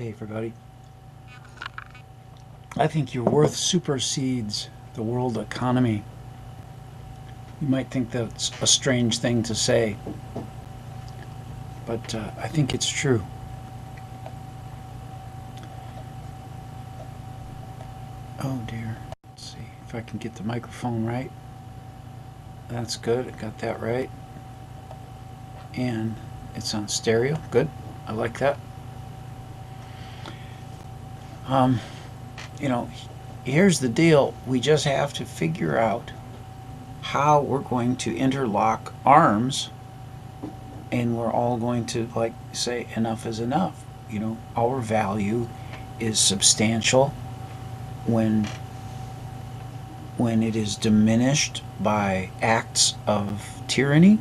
Hey everybody. I think your worth supersedes the world economy. You might think that's a strange thing to say, but I think it's true. Oh dear. Let's see if I can get the microphone right. That's good. I got that right. And it's on stereo. Good. I like that. Um, you know, here's the deal. We just have to figure out how we're going to interlock arms, and we're all going to say enough is enough. Our value is substantial when it is diminished by acts of tyranny.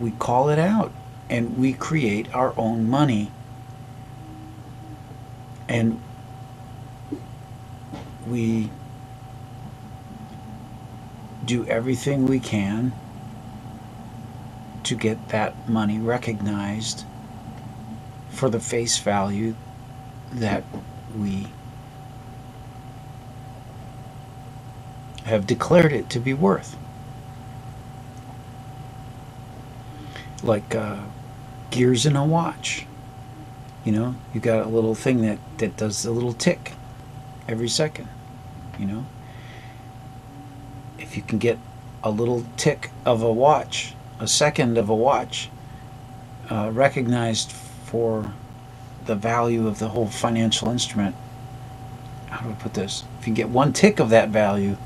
We call it out and we create our own money, and we do everything we can to get that money recognized for the face value that we have declared it to be worth. Like gears in a watch. You got a little thing that does a little tick every second. If you can get a little tick of a watch, a second of a watch, recognized for the value of the whole financial instrument. How do I put this? If you get one tick of that value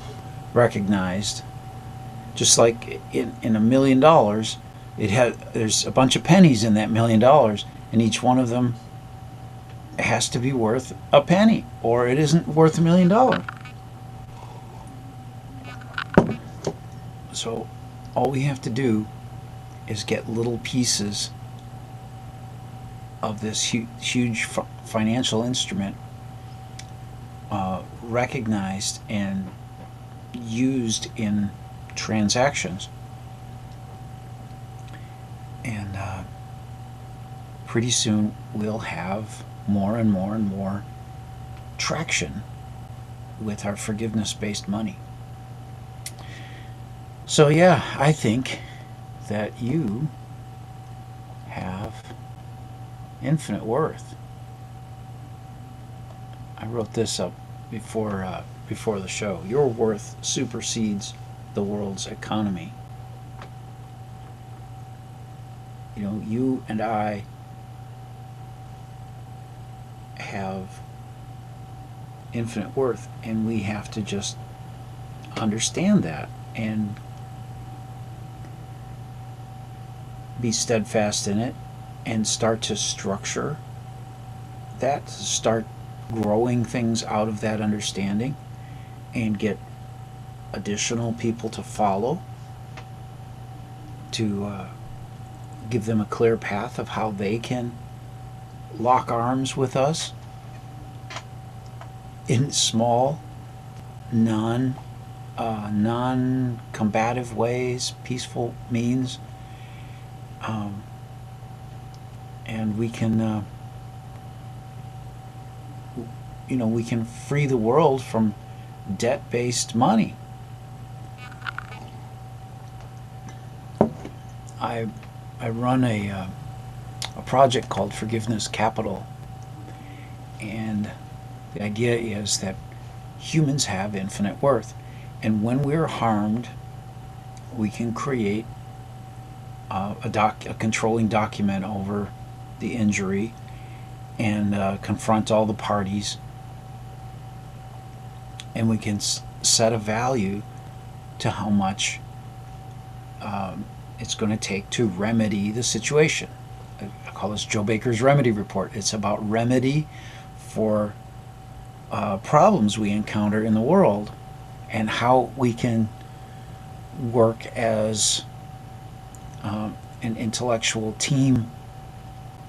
recognized, just like in $1,000,000, there's a bunch of pennies in that $1,000,000, and each one of them has to be worth a penny, or it isn't worth $1,000,000. So all we have to do is get little pieces of this huge financial instrument recognized and used in transactions, and pretty soon we'll have more and more and more traction with our forgiveness-based money. So yeah, I think that you have infinite worth. I wrote this up before the show. Your worth supersedes the world's economy. You and I have infinite worth, and we have to just understand that and be steadfast in it, and start to structure that, start growing things out of that understanding, and get additional people to follow, to give them a clear path of how they can lock arms with us in small, non-combative ways, peaceful means, and we can we can free the world from debt-based money. I run a project called Forgiveness Capital, and the idea is that humans have infinite worth, and when we're harmed, we can create a controlling document over the injury, and confront all the parties, and we can set a value to how much it's going to take to remedy the situation. I call this Joe Baker's Remedy Report. It's about remedy for problems we encounter in the world, and how we can work as an intellectual team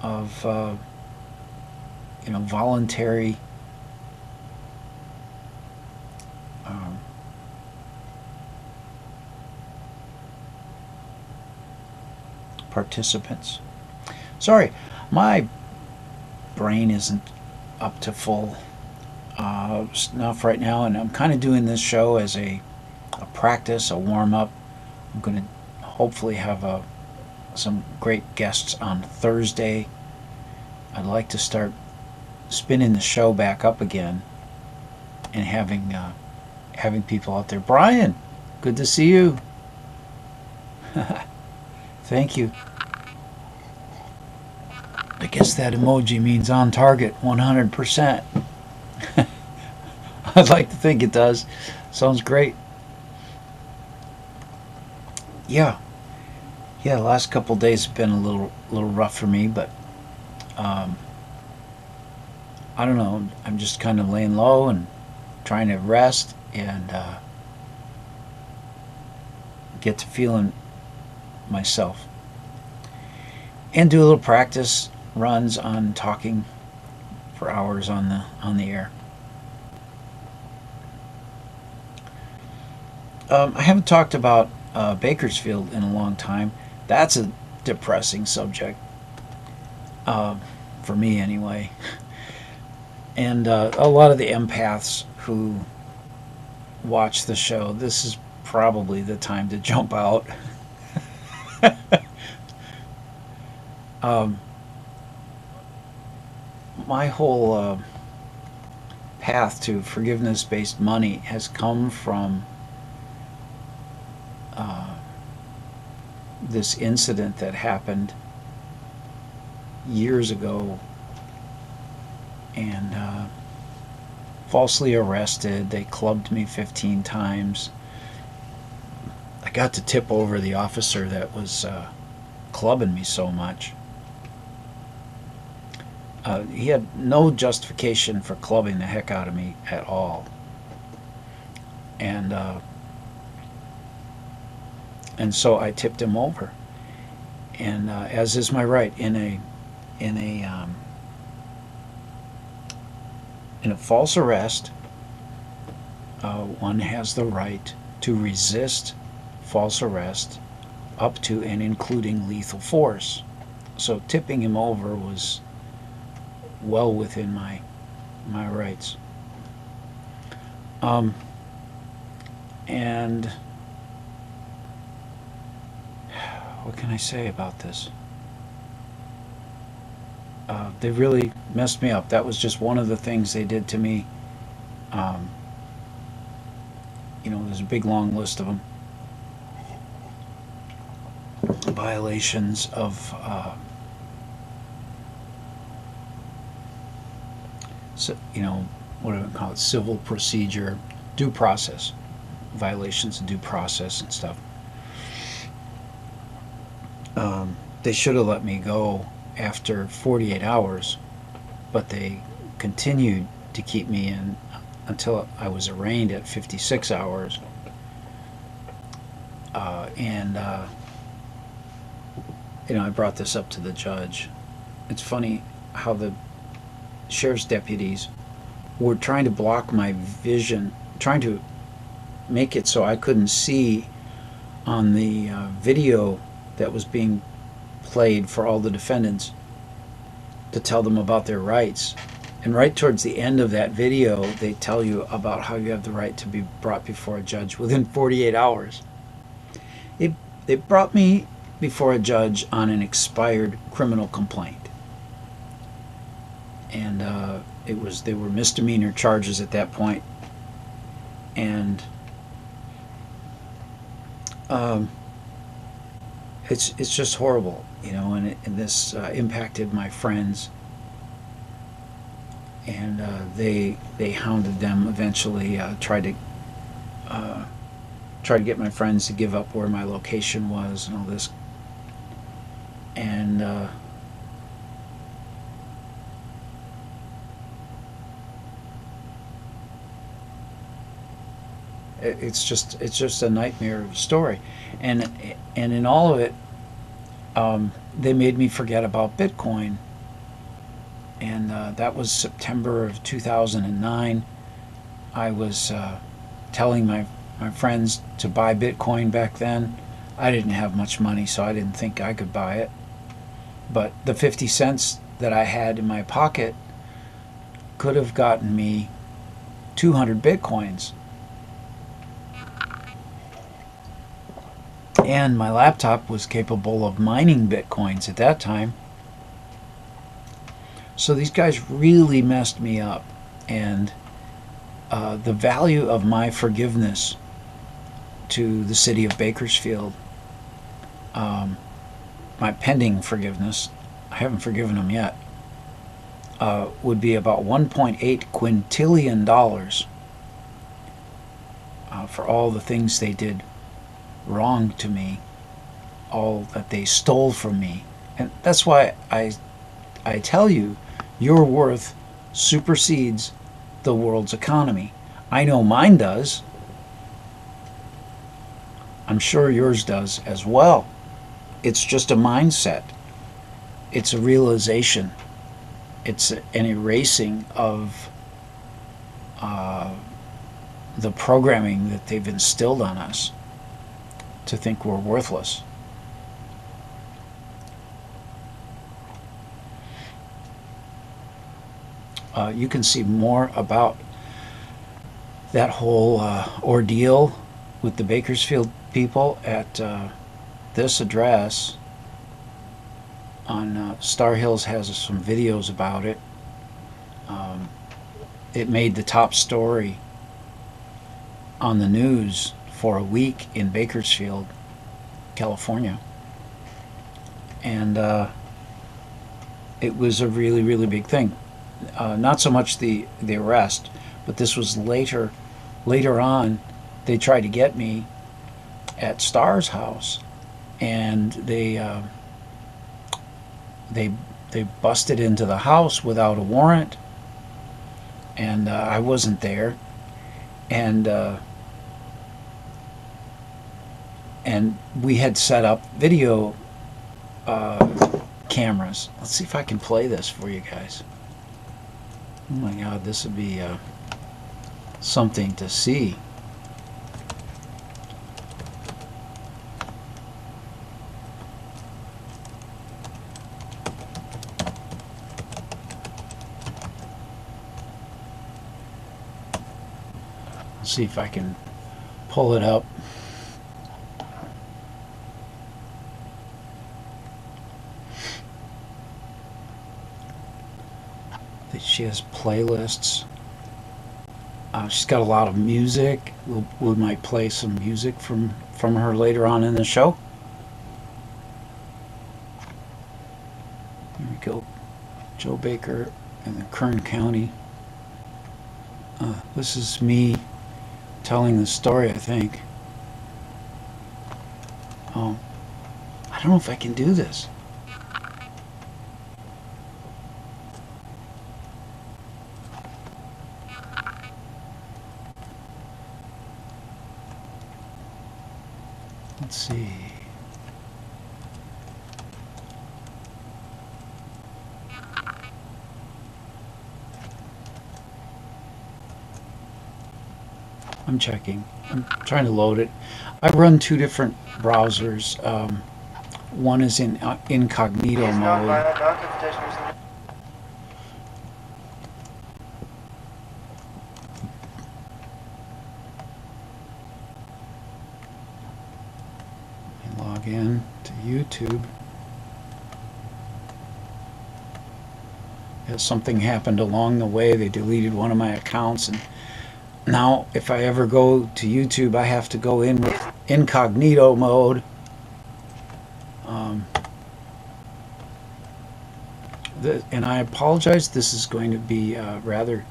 of voluntary participants. Sorry, my brain isn't up to full snuff right now, and I'm kind of doing this show as a practice, a warm up. I'm going to hopefully have some great guests on Thursday. I'd like to start spinning the show back up again and having people out there. Brian, good to see you. Thank you. I guess that emoji means on target 100%. I'd like to think it does. Sounds great. Yeah. The last couple of days have been a little rough for me, but I don't know. I'm just kind of laying low and trying to rest and get to feeling myself, and do a little practice runs on talking for hours on the air. I haven't talked about Bakersfield in a long time. That's a depressing subject, for me anyway. And a lot of the empaths who watch the show, this is probably the time to jump out. My whole path to forgiveness-based money has come from this incident that happened years ago, and falsely arrested. They clubbed me 15 times. I got to tip over the officer that was clubbing me so much. He had no justification for clubbing the heck out of me at all, and so I tipped him over, and as is my right in a false arrest, one has the right to resist false arrest up to and including lethal force. So tipping him over was well within my rights. And what can I say about this? They really messed me up. That was just one of the things they did to me. There's a big long list of them. Violations of what do I call it? Civil procedure, due process, violations of due process and stuff. They should have let me go after 48 hours, but they continued to keep me in until I was arraigned at 56 hours. I brought this up to the judge. It's funny how the sheriff's deputies were trying to block my vision, trying to make it so I couldn't see on the video that was being played for all the defendants, to tell them about their rights. And right towards the end of that video, they tell you about how you have the right to be brought before a judge within 48 hours. They brought me before a judge on an expired criminal complaint. And they were misdemeanor charges at that point. And it's just horrible, and this impacted my friends, and they hounded them eventually, tried to get my friends to give up where my location was and all this, and it's just a nightmare story, and in all of it, they made me forget about Bitcoin, and that was September of 2009. I was telling my friends to buy Bitcoin back then. I didn't have much money, so I didn't think I could buy it, but the 50 cents that I had in my pocket could have gotten me 200 bitcoins. And my laptop was capable of mining bitcoins at that time. So these guys really messed me up. And the value of my forgiveness to the city of Bakersfield, my pending forgiveness, I haven't forgiven them yet, would be about $1.8 quintillion for all the things they did wrong to me, all that they stole from me. And that's why I tell you, your worth supersedes the world's economy. I know mine does. I'm sure yours does as well. It's just a mindset. It's a realization. It's an erasing of the programming that they've instilled on us to think we're worthless. You can see more about that whole ordeal with the Bakersfield people at this address. On Star Hills has some videos about it. It made the top story on the news for a week in Bakersfield, California. And it was a really, really big thing. Not so much the arrest, but this was later on. They tried to get me at Star's house, and they busted into the house without a warrant, and I wasn't there, and we had set up video cameras. Let's see if I can play this for you guys. Oh my God, this would be something to see. Let's see if I can pull it up. She has playlists. She's got a lot of music. We might play some music from her later on in the show. Here we go. Joe Baker in the Kern County. This is me telling the story, I think. I don't know if I can do this. Let's see. I'm checking. I'm trying to load it. I run two different browsers. One is in incognito mode. Log in to YouTube. As something happened along the way, they deleted one of my accounts, and now if I ever go to YouTube, I have to go in with incognito mode. And I apologize, this is going to be rather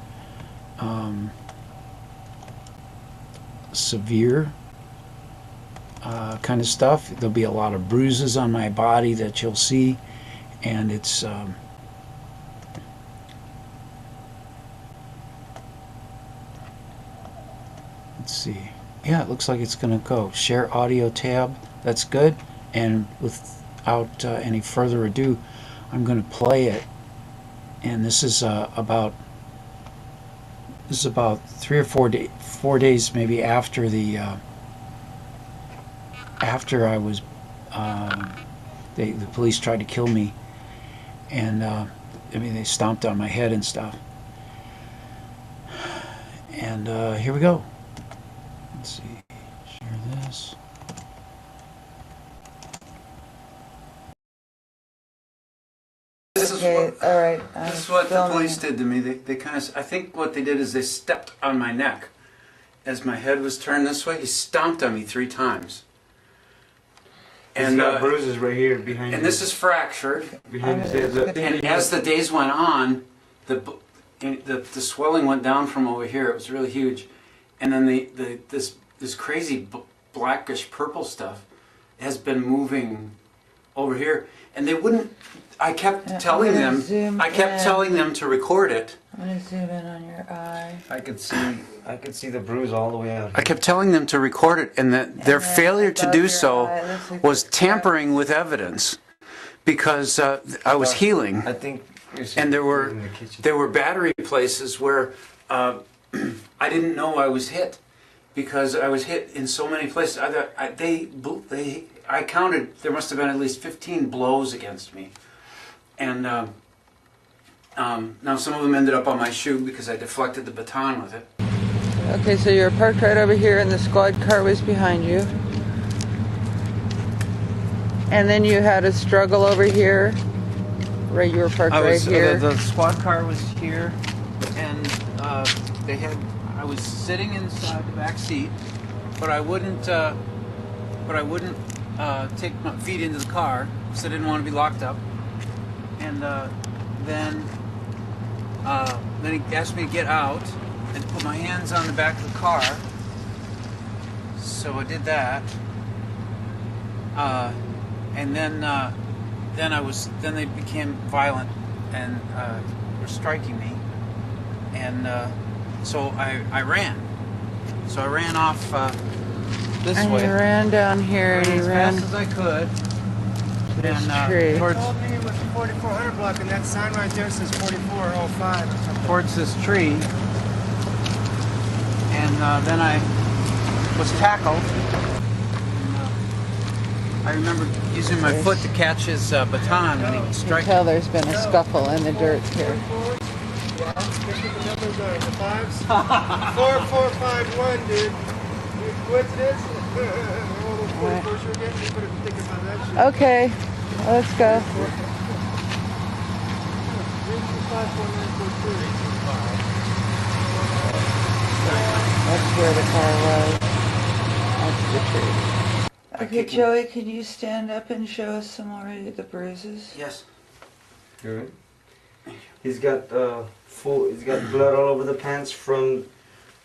severe kind of stuff. There'll be a lot of bruises on my body that you'll see, and it's let's see. Yeah, it looks like it's gonna go. Share audio tab. That's good. And without any further ado, I'm gonna play it. And this is about 3 or 4 days maybe after the after I was the police tried to kill me, and I mean, they stomped on my head and stuff. And here we go. Let's see. Share this. Okay, all right. This is what the police did to me. They kind of, I think what they did is they stepped on my neck. As my head was turned this way, he stomped on me 3 times. And got bruises right here behind you. And this is fractured. Behind his head. Look. And as the days went on, the swelling went down from over here. It was really huge. And then this crazy blackish purple stuff has been moving over here. And they wouldn't, I kept telling them to record it. I'm gonna zoom in on your eye. I could see the bruise all the way out. I kept telling them to record it, and that their failure to do so was tampering with evidence, because I was healing. I think. And there were battery places where I didn't know I was hit, because I was hit in so many places. I counted, there must have been at least 15 blows against me. And now some of them ended up on my shoe because I deflected the baton with it. Okay, so you're parked right over here and the squad car was behind you. And then you had a struggle over here. Right, you were parked right here. The squad car was here, and I was sitting inside the back seat, but I wouldn't take my feet into the car because I didn't want to be locked up. And then he asked me to get out and put my hands on the back of the car. So I did that. And then they became violent and were striking me. And so I ran. So I ran off this way. And you ran down here and you ran as fast as I could. This tree. Towards, told me it was the 4400 block, and that sign right there says 4405 or something. Towards this tree, and then I was tackled. And, I remember using my foot to catch his baton when he would You strike. can tell there's been a scuffle in the dirt here. Yeah, guess what the numbers are? The fives? 4451, dude. Coincidence? All those 44 sure again? You better think about that shit. Okay, let's go. 3254942. That's where the car was. That's the tree. Okay, Joey, could you stand up and show us some more of the bruises? Yes. Good. He's got he's got blood all over the pants from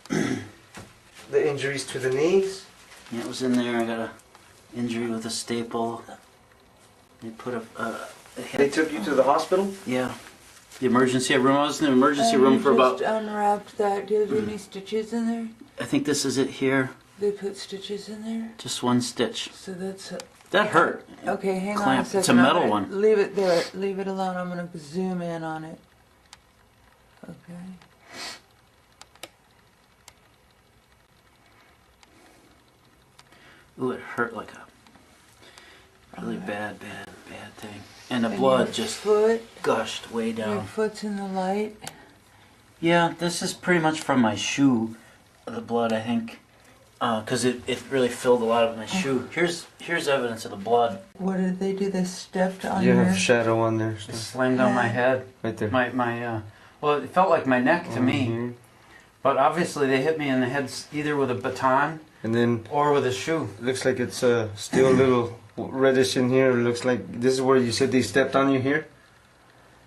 the injuries to the knees. Yeah, it was in there. I got a injury with a staple. They put They took you to the hospital? yeah, the emergency room. I was in the emergency room for about. Unwrapped that. Do you have any stitches in there? I think this is it here. They put stitches in there? Just one stitch. So that's a... That hurt. Okay, hang on a Clamp. second. It's a metal I'm one. gonna leave it there. Leave it alone. I'm going to zoom in on it. Okay. Ooh, it hurt like a really bad thing. And the blood just foot, gushed way your down. foot's in the light. Yeah, this is pretty much from my shoe. The blood, I think, because it really filled a lot of my shoe. Here's evidence of the blood. What did they do? They stepped on You your... have shadow on there. It slammed on my head. Right there. Well, it felt like my neck to me. Mhm. But obviously they hit me in the head either with a baton And then or with a shoe. it looks like it's still a little reddish in here. It looks like this is where you said they stepped on you here?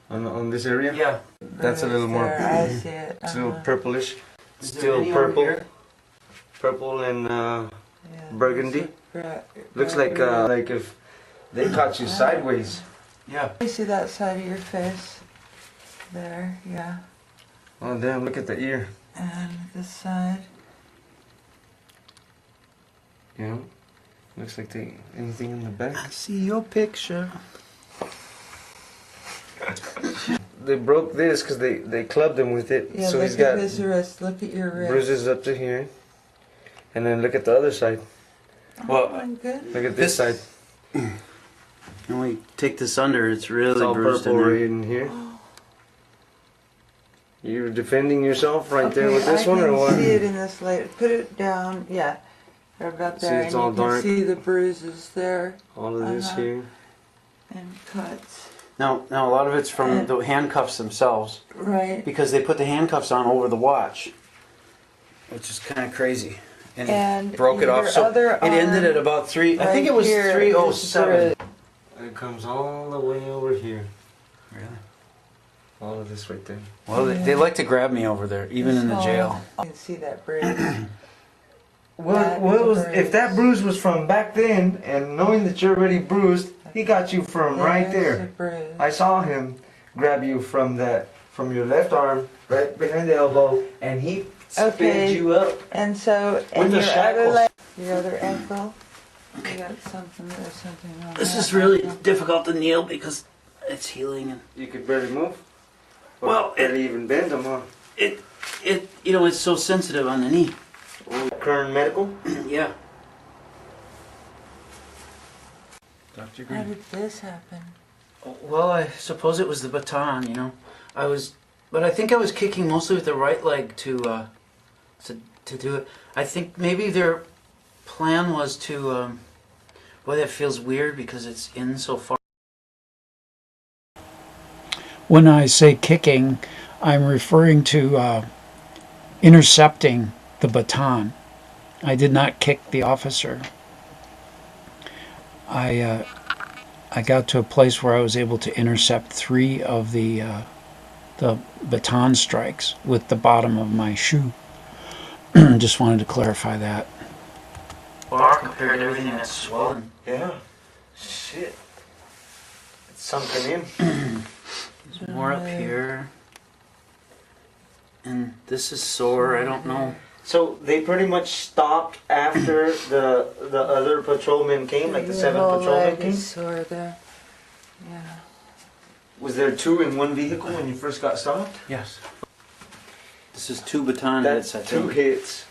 On this area? Yeah. That's a little more... There, I see it. It's a little purplish. Is there Still any over purple. here? Purple and Yeah, burgundy. Looks like if they caught you sideways. Yeah. You see that side of your face? There, yeah. Oh damn, look at the ear. And this side. You know? Looks like anything in the back. I see your picture. They broke this because they clubbed him with it. Yeah, so look he's at got his wrist. Look at your wrist. bruises up to here. And then look at the other side. Well, Oh, good. Look at this side. And we take this under. It's really It's all bruised purple in there. right in here. You're defending yourself right there Okay, with this one, or I what? can see it in this light. Put it down. Yeah. Right about See, there. it's and all you dark. can see the bruises there. All of this here. And cuts. Now a lot of it's from the handcuffs themselves, Right. because they put the handcuffs on over the watch, which is kind of crazy. And broke it off. your So other it ended arm at about 3. I think right it was here 3:07. It comes all the way over here. Really? All of this right there. Well, they like to grab me over there, even in the jail. You can see that bruise. What was if that bruise was from back then, and knowing that you're already bruised, he got you from right There's there. the bruise. I saw him grab you from your left arm, right behind the elbow, and he spins Okay. you up. And so, With and the your other shackles. leg, your other ankle. You got something. There's something on This that is really ankle. difficult to kneel because it's healing, and You could barely move. Or Well, barely even bend them, huh? it it's so sensitive on the knee. Current medical. Yeah. Dr. How did this happen? Well, I suppose it was the baton. But I think I was kicking mostly with the right leg to do it. I think maybe their plan was to. Boy, that feels weird because it's in so far. When I say kicking, I'm referring to intercepting the baton. I did not kick the officer. I got to a place where I was able to intercept 3 of the baton strikes with the bottom of my shoe. Just wanted to clarify that. Bar compared to everything that's swollen. Yeah. Shit. It's sunken in. There's more up here. And this is sore. I don't know. So they pretty much stopped after the other patrolmen came, like the Your 7 whole patrolmen leg came? is sore there. Yeah. Was there 2 in one vehicle when you first got stopped? Yes. This is 2 baton That's hits, I 2 think. hits.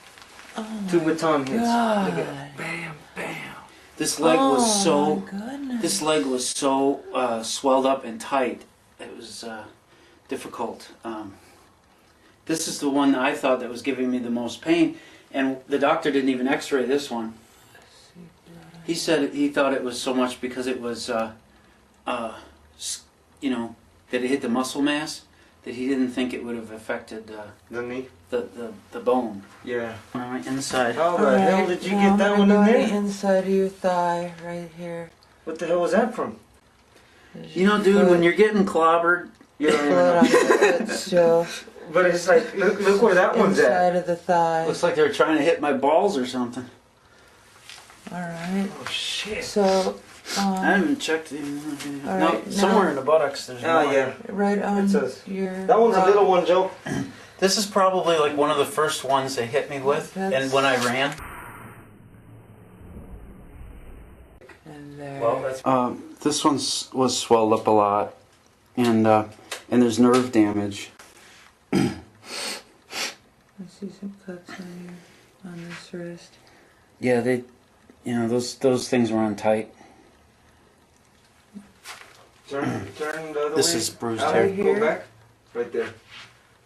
Oh 2 baton hits. God. Look at bam, bam. This leg was so. my goodness. This leg was so swelled up and tight. It was difficult. This is the one I thought that was giving me the most pain, and the doctor didn't even X-ray this one. He said he thought it was so much because it was, that it hit the muscle mass, that he didn't think it would have affected The knee? the bone. Yeah. On my inside. How the Alright, hell did you now get that I'm one in gonna go there? on the inside of your thigh, right here. What the hell was that from? There's You know, your dude, foot. when you're getting clobbered, You don't even Foot on know. your foot still. But it's like, look where that one's at. Inside of the thigh. looks like they were trying to hit my balls or something. Alright. Oh shit. So, I haven't checked. All No, right, somewhere now- in the buttocks there's Oh more. yeah. right on It says- your... That one's a little one, Joe. This is probably like one of the first ones they hit me with, and when I ran. And there. Well, that's. This one was swelled up a lot, and there's nerve damage. I see some cuts on this wrist. Yeah, those things were on tight. Turn the other way. This is bruised Out, here. Go back. Right there.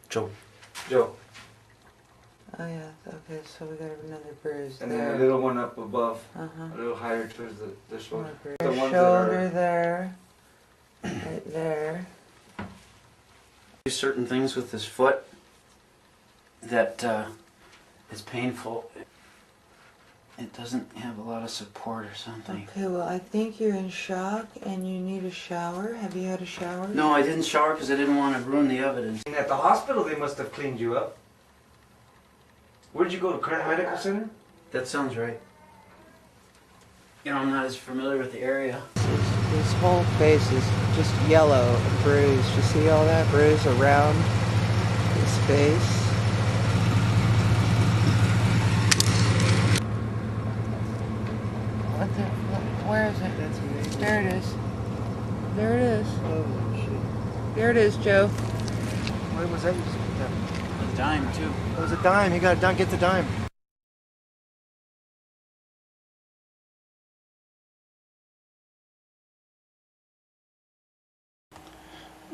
Joe. Joe. Oh yeah, okay, so we got another bruise And there. then a little one up above. Uh-huh. A little higher towards the shoulder. More bruise. The Your ones that shoulder are- there. Right there. Do certain things with this foot that is painful. It doesn't have a lot of support or something. Okay, well I think you're in shock and you need a shower. Have you had a shower? No, I didn't shower because I didn't want to ruin the evidence. And at the hospital, they must have cleaned you up. Where'd you go to? Current Medical Center? That sounds right. I'm not as familiar with the area. His whole face is just yellow and bruised. You see all that bruise around his face? Where is it? That's amazing. There it is. There it is. Holy shit. There it is, Joe. What was that? A dime, too. It was a dime. He got a dime. Get the dime.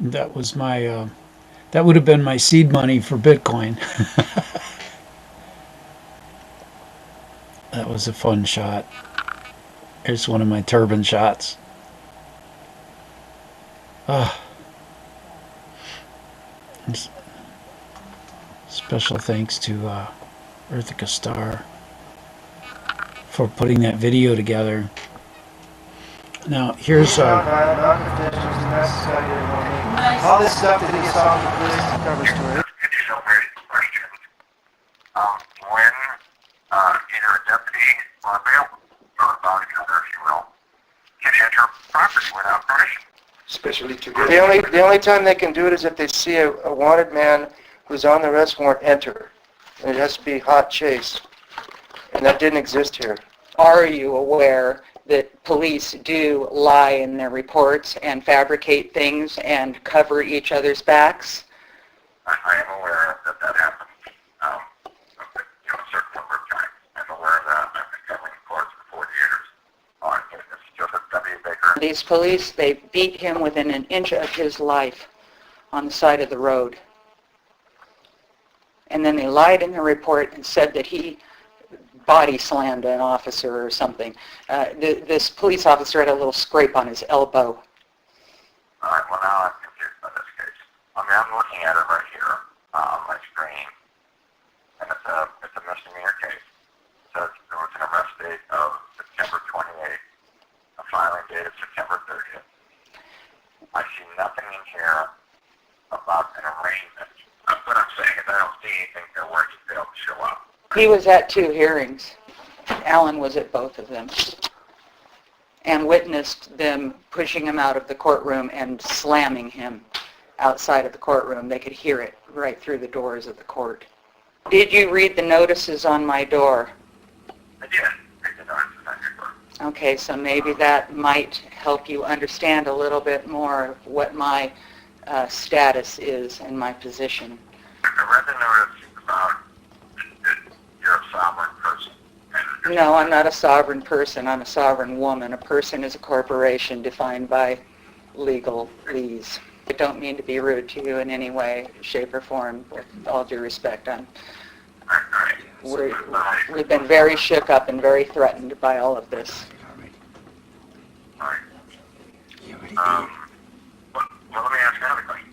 That was my That would have been my seed money for Bitcoin. That was a fun shot. Here's one of my turban shots. Ah, special thanks to Earthica Star for putting that video together. Now, here's All this stuff that he saw on the police cover story. Additional question. When either a deputy on bail or a bounty hunter, if you will, can enter property without permission. Especially together. The only time they can do it is if they see a wanted man who's on the arrest warrant enter. And it has to be hot chase. And that didn't exist here. Are you aware that police do lie in their reports and fabricate things and cover each other's backs? I am aware that that happens. A certain number of times. I'm aware of that. I've been covering courts for 40 years. It's Joseph W. Baker. These police, they beat him within an inch of his life on the side of the road. And then they lied in their report and said that he body slammed an officer or something. This police officer had a little scrape on his elbow. All right, well now I'm confused by this case. I mean, I'm looking at it right here on my screen, and it's a misdemeanor case. It says there was an arrest date of September 28th, a filing date of September 30th. I see nothing in here about an arraignment. What I'm saying is I don't see anything there where he failed to show up. He was at 2 hearings. Alan was at both of them and witnessed them pushing him out of the courtroom and slamming him outside of the courtroom. They could hear it right through the doors of the court. Did you read the notices on my door? I did read the notices on your door. Okay, so maybe that might help you understand a little bit more of what my status is and my position. I read the notice about that you're a sovereign person. No, I'm not a sovereign person. I'm a sovereign woman. A person is a corporation defined by legalese. I don't mean to be rude to you in any way, shape, or form. With all due respect, we've been very shook up and very threatened by all of this. All right. Well, let me ask another question.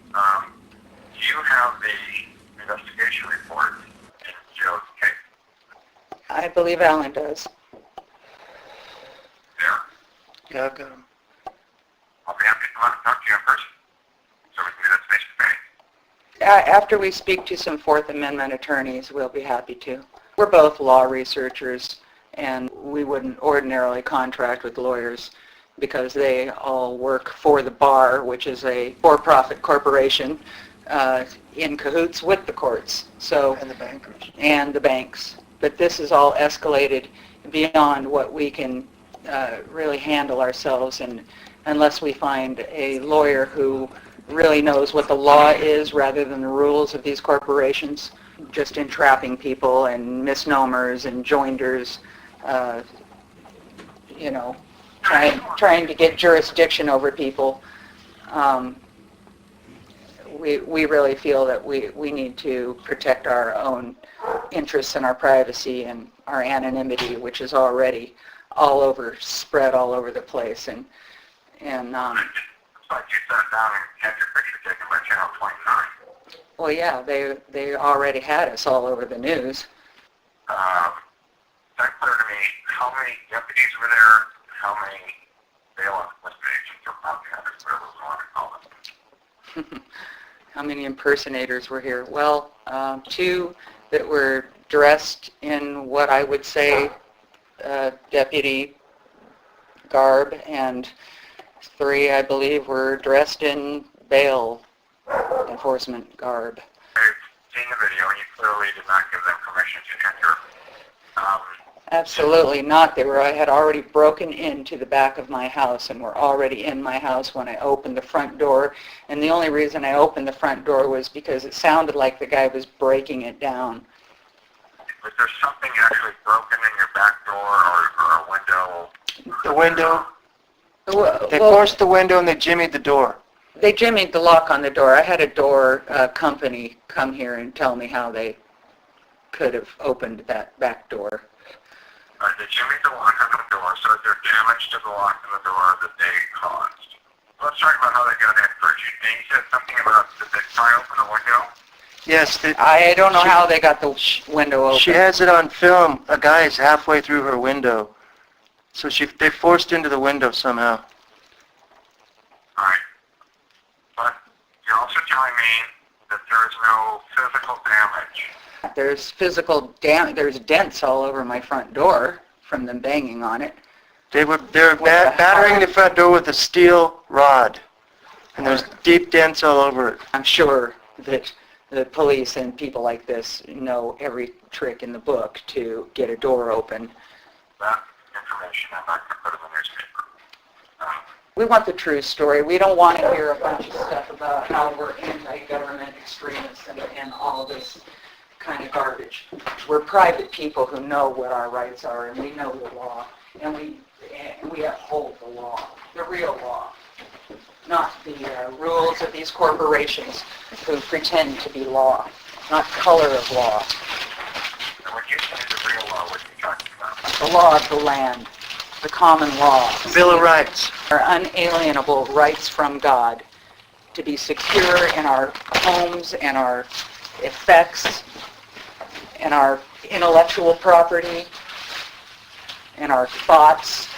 Do you have the investigation report in Joe's case? I believe Alan does. There. Yeah, I've got him. I'll be happy to come out and talk to you in person, so we can do this face to face. After we speak to some Fourth Amendment attorneys, we'll be happy to. We're both law researchers, and we wouldn't ordinarily contract with lawyers because they all work for the bar, which is a for-profit corporation in cahoots with the courts. So And the bankers. and the banks. But this is all escalated beyond what we can really handle ourselves, and unless we find a lawyer who really knows what the law is rather than the rules of these corporations, just entrapping people and misnomers and joinders, trying to get jurisdiction over people. We really feel that we need to protect our own interests and our privacy and our anonymity, which is already spread all over the place. And It's like you sat down and had your picture taken by Channel 29. well, yeah, they already had us all over the news. It's not clear to me how many deputies were there, how many bail enforcement agents or bounty hunters, whatever we want to call them. How many impersonators were here? Well, 2 that were dressed in what I would say deputy garb, and 3, I believe, were dressed in bail enforcement garb. I've seen the video, and you clearly did not give them permission to enter. Absolutely not. I had already broken into the back of my house and were already in my house when I opened the front door. And the only reason I opened the front door was because it sounded like the guy was breaking it down. Was there something actually broken in your back door or a window? The window. Well, They forced the window and they jimmied the door. They jimmied the lock on the door. I had a door company come here and tell me how they could have opened that back door. They jimmied the lock on the door, so there's damage to the lock on the door that they caused. Let's talk about how they got in first. You said something about did they pry open the window? Yes, I don't know how they got the window open. she has it on film. A guy is halfway through her window. So they forced into the window somehow. Right. But you're also telling me that there is no physical damage. There's physical damage. There's dents all over my front door from them banging on it. They were battering the front door with a steel rod. And there's deep dents all over it. I'm sure that the police and people like this know every trick in the book to get a door open. That information I'm not going to put in the newspaper. We want the true story. We don't want to hear a bunch of stuff about how we're anti-government extremists and all this kind of garbage. We're private people who know what our rights are, and we know the law, and we uphold the law, the real law, not the rules of these corporations who pretend to be law, not color of law. And when you say the real law, what are you talking about? The law of the land, the common law. Bill of Rights. Our unalienable rights from God to be secure in our homes and our effects and our intellectual property and our thoughts.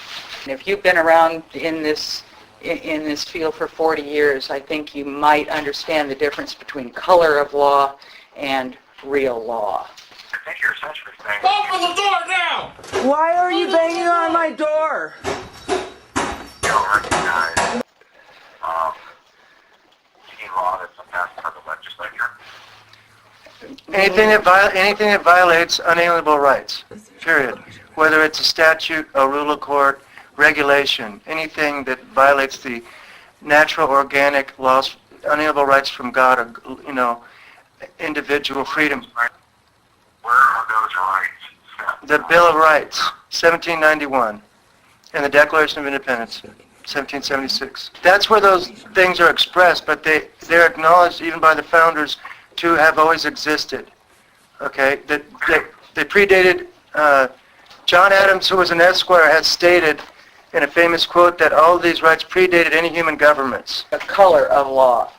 And if you've been around in this field for 40 years, I think you might understand the difference between color of law and real law. I think you're essentially saying Open the door now! Why are you banging on my door? you don't recognize any law that's passed by the legislature. Anything that violates unalienable rights, period. Whether it's a statute, a rule of court, regulation, anything that violates the natural, organic laws, unalienable rights from God, or, individual freedom. Where are those rights set? The Bill of Rights, 1791, and the Declaration of Independence, 1776. That's where those things are expressed, but they're acknowledged even by the founders to have always existed. Okay, they predated. John Adams, who was an Esquire, has stated in a famous quote that all of these rights predated any human governments. The color of law.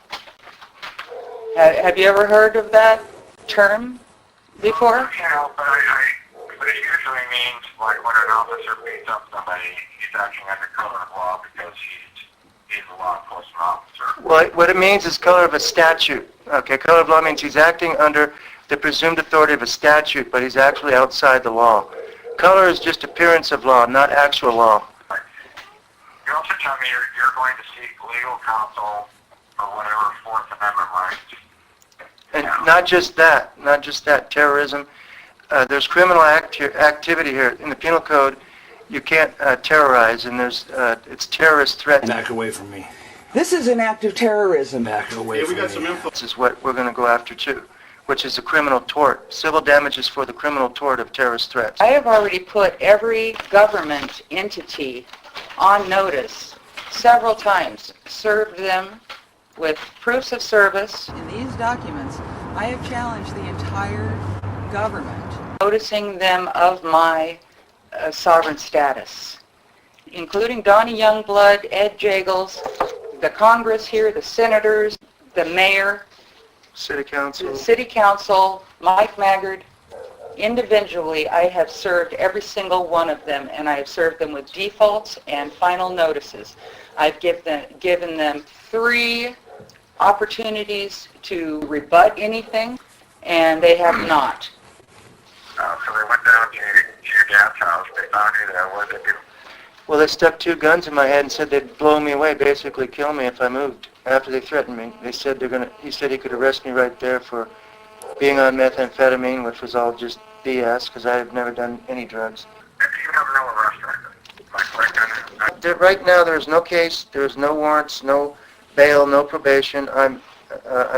Have you ever heard of that term before? But it usually means like when an officer beats up somebody, he's acting under color of law because he's a law enforcement officer. Well, what it means is color of a statute. Okay, color of law means he's acting under the presumed authority of a statute, but he's actually outside the law. Color is just appearance of law, not actual law. You also tell me you're going to seek legal counsel for whatever Fourth Amendment rights. And not just that, terrorism. There's criminal activity here. In the penal code, you can't terrorize, and it's terrorist threat. Back away from me. This is an act of terrorism. Back away from me. This is what we're going to go after too, which is a criminal tort. Civil damages for the criminal tort of terrorist threats. I have already put every government entity on notice several times, served them with proofs of service. In these documents, I have challenged the entire government. Noticing them of my sovereign status, including Donnie Youngblood, Ed Jagels, the Congress here, the senators, the mayor, City Council. the city council, Mike Maggard. Individually, I have served every single one of them, and I have served them with defaults and final notices. I've given them 3 opportunities to rebut anything, and they have not. So they went down to your dad's house. They found you there. What did they do? Well, they stuck 2 guns in my head and said they'd blow me away, basically kill me if I moved. After they threatened me, they said he said he could arrest me right there for being on methamphetamine, which was all just BS because I have never done any drugs. You have no arrest record. Right now, there's no case, there's no warrants, no bail, no probation.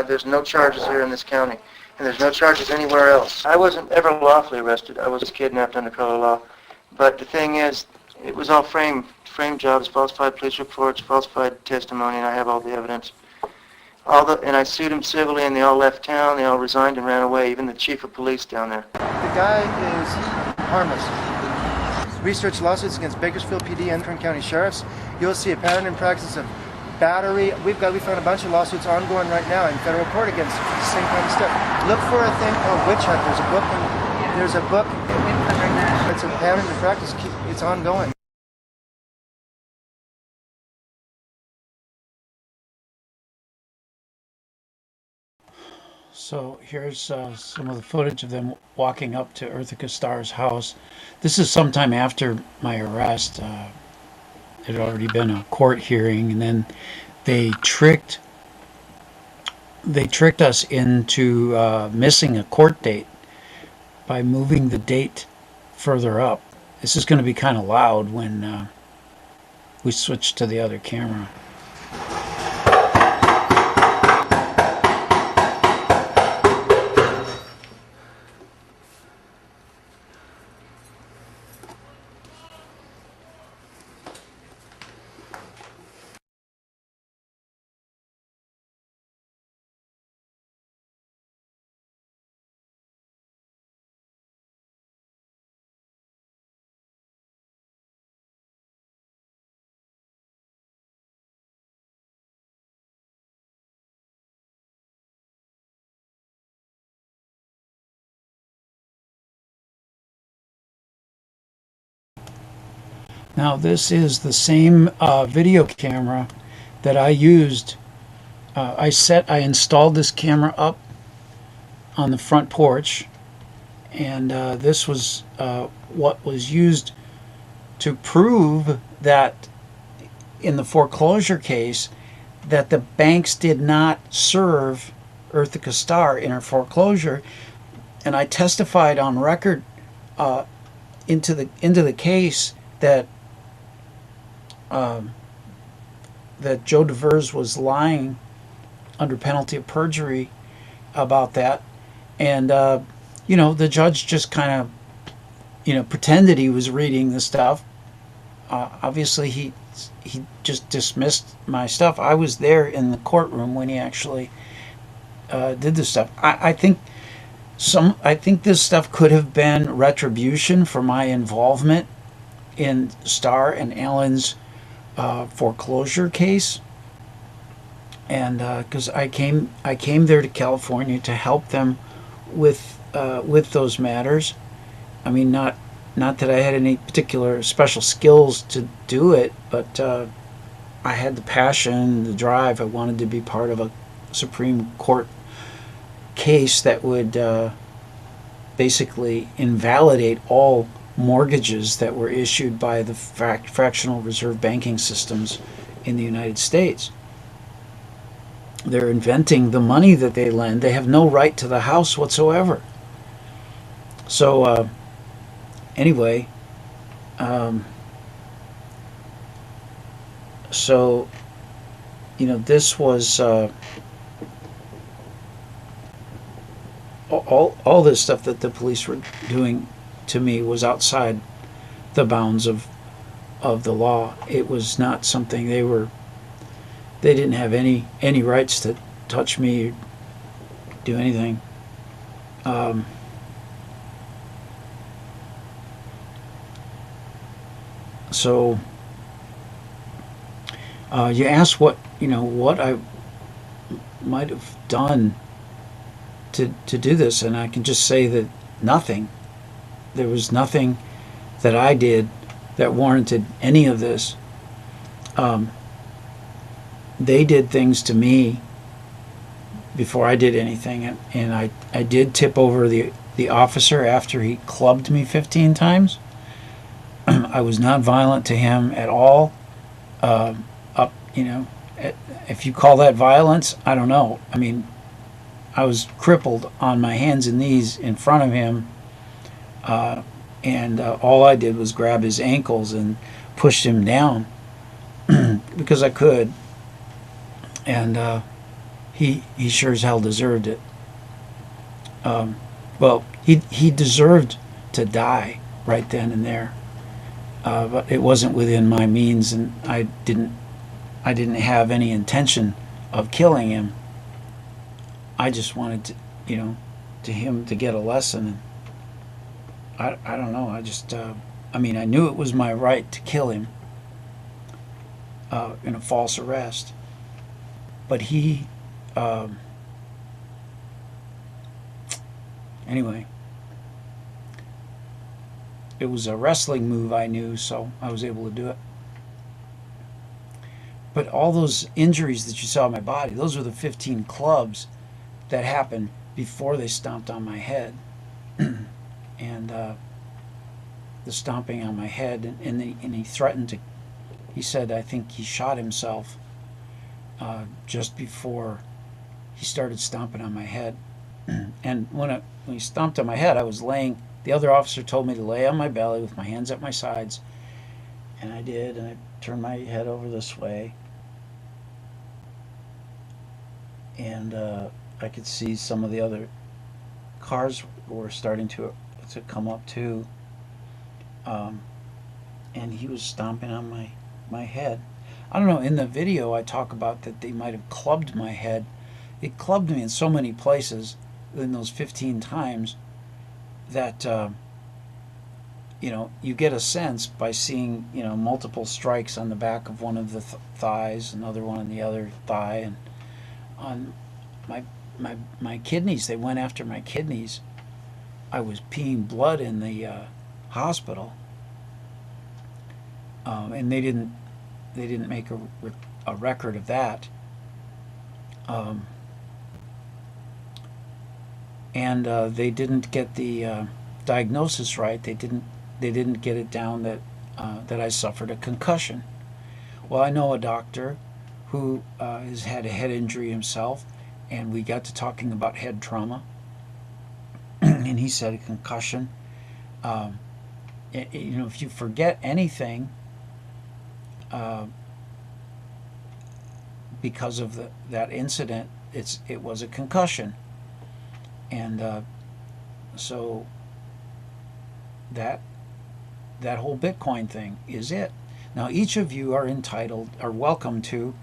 There's no charges here in this county, and there's no charges anywhere else. I wasn't ever lawfully arrested. I was kidnapped under color law. But the thing is, it was all frame jobs, falsified police reports, falsified testimony, and I have all the evidence. And I sued them civilly, and they all left town. They all resigned and ran away. Even the chief of police down there. The guy is harmless. Research lawsuits against Bakersfield PD and Kern County Sheriffs. You'll see a pattern and practice of battery. We found a bunch of lawsuits ongoing right now in federal court against him for the same kind of stuff. Look for a thing called witch hunt. There's a book. It's a pattern and practice. It's ongoing. So here's some of the footage of them walking up to Earthica Starr's house. This is sometime after my arrest. There had already been a court hearing, and then they tricked us into missing a court date by moving the date further up. This is going to be kind of loud when we switch to the other camera. Now this is the same video camera that I used. I installed this camera up on the front porch, and this was what was used to prove that in the foreclosure case that the banks did not serve Earthica Starr in her foreclosure. And I testified on record into the case that that Joe DeVers was lying under penalty of perjury about that. And the judge just kind of pretended he was reading the stuff. Obviously he just dismissed my stuff. I was there in the courtroom when he actually did this stuff. I think this stuff could have been retribution for my involvement in Starr and Allen's foreclosure case, and because I came there to California to help them with those matters. I mean, not that I had any particular special skills to do it, but I had the passion, the drive. I wanted to be part of a Supreme Court case that would basically invalidate all mortgages that were issued by the fractional reserve banking systems in the United States. They're inventing the money that they lend. They have no right to the house whatsoever. So anyway, this was all this stuff that the police were doing to me was outside the bounds of the law. It was not something they didn't have any rights to touch me or do anything. So you asked what I might have done to do this, and I can just say that nothing. There was nothing that I did that warranted any of this. They did things to me before I did anything, and I did tip over the officer after he clubbed me 15 times. I was not violent to him at all. If you call that violence, I don't know. I mean, I was crippled on my hands and knees in front of him. And all I did was grab his ankles and pushed him down because I could. And he sure as hell deserved it. Well, he deserved to die right then and there. But it wasn't within my means, and I didn't have any intention of killing him. I just wanted to, to him to get a lesson. And I don't know. I just, I mean, I knew it was my right to kill him in a false arrest. But he, anyway, it was a wrestling move I knew, so I was able to do it. But all those injuries that you saw in my body, those were the 15 clubs that happened before they stomped on my head. And the stomping on my head, and he threatened to, he said, I think he shot himself just before he started stomping on my head. And when he stomped on my head, I was laying, the other officer told me to lay on my belly with my hands at my sides, and I did, and I turned my head over this way, and I could see some of the other cars were starting to come up too, and he was stomping on my head. I don't know, in the video I talk about that they might have clubbed my head. It clubbed me in so many places in those 15 times that you get a sense by seeing multiple strikes on the back of one of the thighs, another one on the other thigh, and on my kidneys. They went after my kidneys. I was peeing blood in the hospital, and they didn't make a record of that. And they didn't get the diagnosis right. They didn't get it down that I suffered a concussion. Well, I know a doctor who has had a head injury himself, and we got to talking about head trauma, and he said a concussion. If you forget anything because of that incident, it was a concussion. And so that whole Bitcoin thing is it. Now each of you are welcome to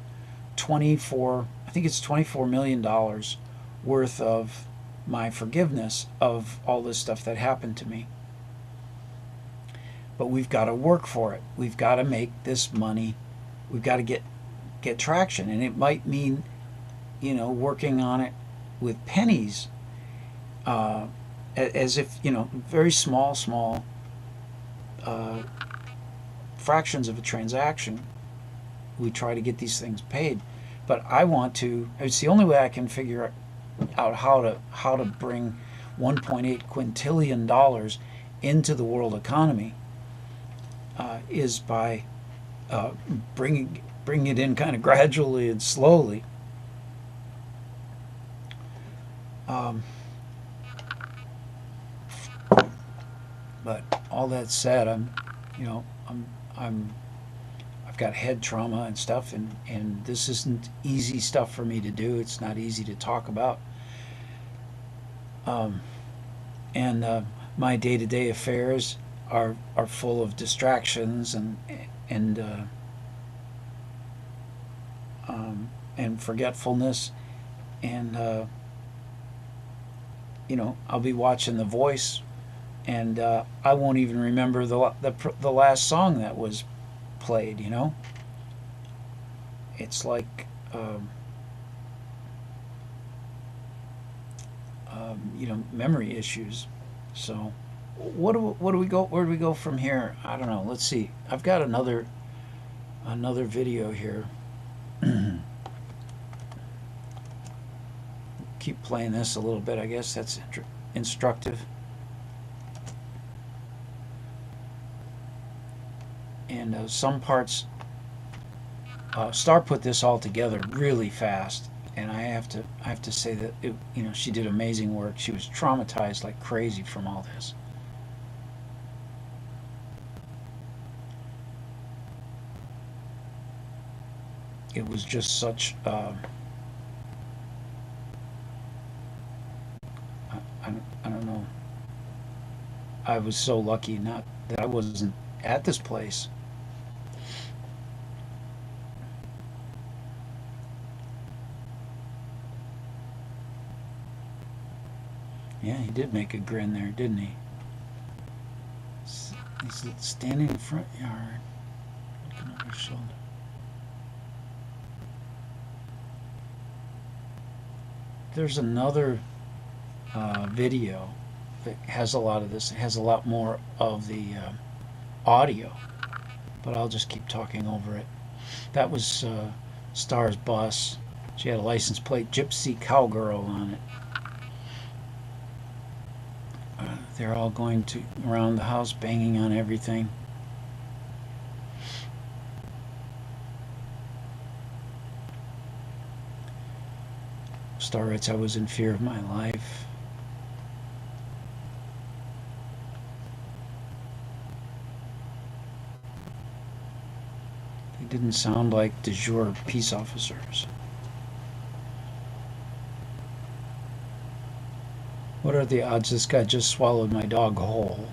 I think it's $24 million worth of my forgiveness of all this stuff that happened to me. But we've got to work for it. We've got to make this money. We've got to get traction, and it might mean working on it with pennies, as if very small fractions of a transaction. We try to get these things paid, but it's the only way I can figure out how to bring 1.8 quintillion dollars into the world economy, is by bringing it in kind of gradually and slowly. But all that said, I've got head trauma and stuff, and this isn't easy stuff for me to do. It's not easy to talk about. And my day-to-day affairs are full of distractions and forgetfulness, and I'll be watching The Voice, and I won't even remember the last song that was played. It's like memory issues. So what do we go? Where do we go from here? I don't know. Let's see. I've got another video here. Keep playing this a little bit. I guess that's instructive. And some parts, Star put this all together really fast, and I have to say that she did amazing work. She was traumatized like crazy from all this. It was just such I don't know. I was so lucky not that I wasn't at this place. Yeah, he did make a grin there, didn't he? He's standing in the front yard, looking over his shoulder. There's another video that has a lot of this. It has a lot more of the audio, but I'll just keep talking over it. That was Star's bus. She had a license plate Gypsy Cowgirl on it. They're all going around the house, banging on everything. Star writes, I was in fear of my life. They didn't sound like de jure peace officers. What are the odds this guy just swallowed my dog whole?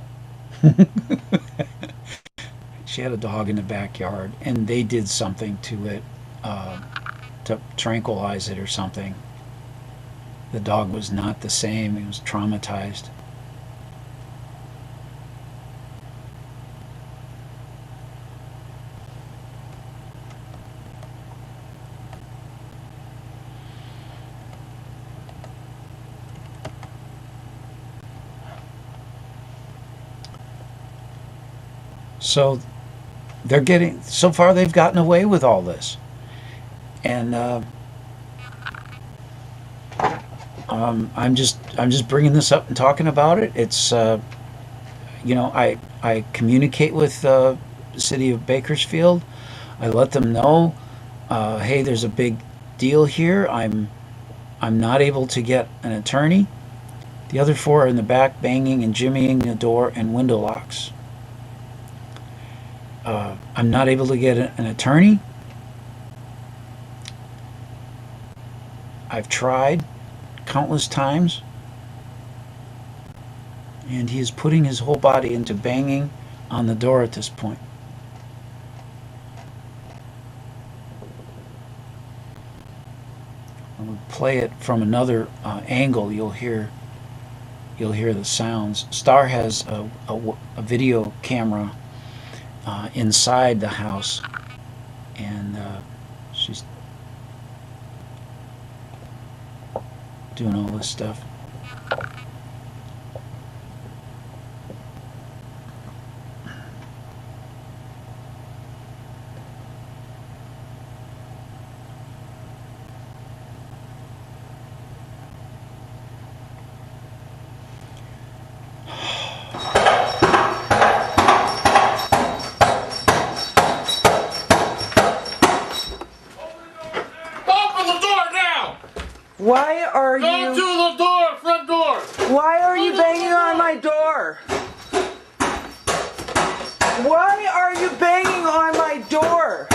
She had a dog in the backyard, and they did something to it to tranquilize it or something. The dog was not the same. It was traumatized. So so far they've gotten away with all this. And I'm just bringing this up and talking about it. It's I communicate with the city of Bakersfield. I let them know, hey, there's a big deal here. I'm not able to get an attorney. The other four are in the back banging and jimmying the door and window locks. I'm not able to get an attorney. I've tried countless times, and he is putting his whole body into banging on the door at this point. When we play it from another angle, you'll hear the sounds. Star has a video camera inside the house, and she's doing all this stuff. Why are Go you... to the door, front door. Why are you banging on my door? Why are you banging on my door?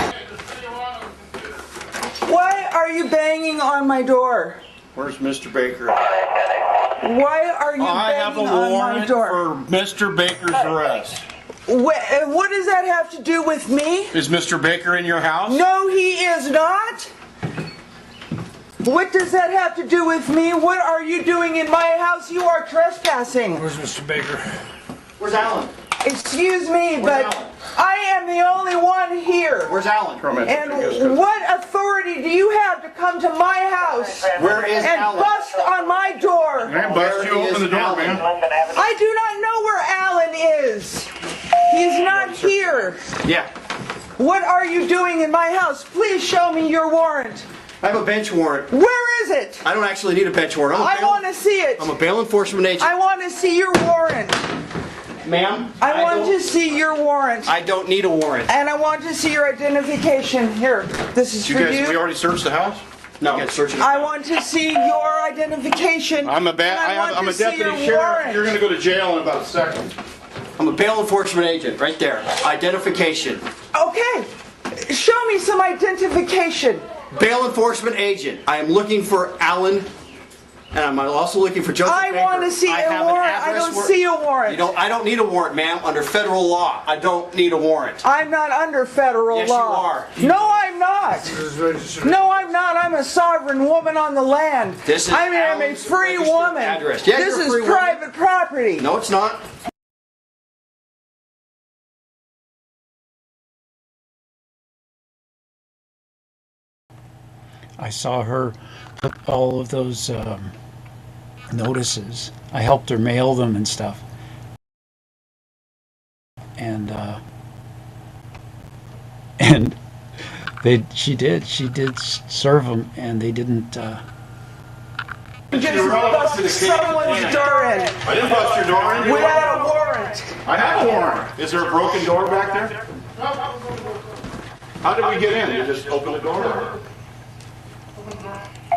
Why are you banging on my door? Where's Mr. Baker? Why are you I have a banging on my warrant door? for Mr. Baker's arrest. What does that have to do with me? Is Mr. Baker in your house? No, he is not. What does that have to do with me? What are you doing in my house? You are trespassing. Where's Mr. Baker? Where's Alan? Excuse me, Where's but Alan? I am the only one here. Where's Alan? And what authority do you have to come to my house Where is and Alan? bust on my door? Man, bust you open the door, man. I do not know where Alan is. He's not here. Yeah. What are you doing in my house? Please show me your warrant. I have a bench warrant. Where is it? I don't actually need a bench warrant. I want to see it. I'm a bail enforcement agent. I want to see your warrant. Ma'am, I want to see your warrant. I don't need a warrant. And I want to see your identification. Here, this is for you. We already searched the house? No. You search it. I want to see your identification. I'm a and I want I'm a to see deputy your sheriff. warrant. You're going to go to jail in about a second. I'm a bail enforcement agent, right there. Identification. Okay, show me some identification. Bail enforcement agent. I am looking for Alan And I'm also looking for Joseph I Baker. want to see I a have an warrant. I address don't where- see a warrant. I don't need a warrant, ma'am. Under federal law, I don't need a warrant. I'm not under federal Yes, law. you are. No, I'm not. No, I'm not. I'm a sovereign woman on the land. This is I am a Alan's free registered woman. address. Yeah, This you're a is free woman. private property. No, it's not. I saw her put all of those notices. I helped her mail them and stuff. And she did serve them, and they didn't. Just bust someone's door in I didn't bust your door in. without a warrant. I have a warrant. Is there a broken door back there? How did we get in? You just opened the door?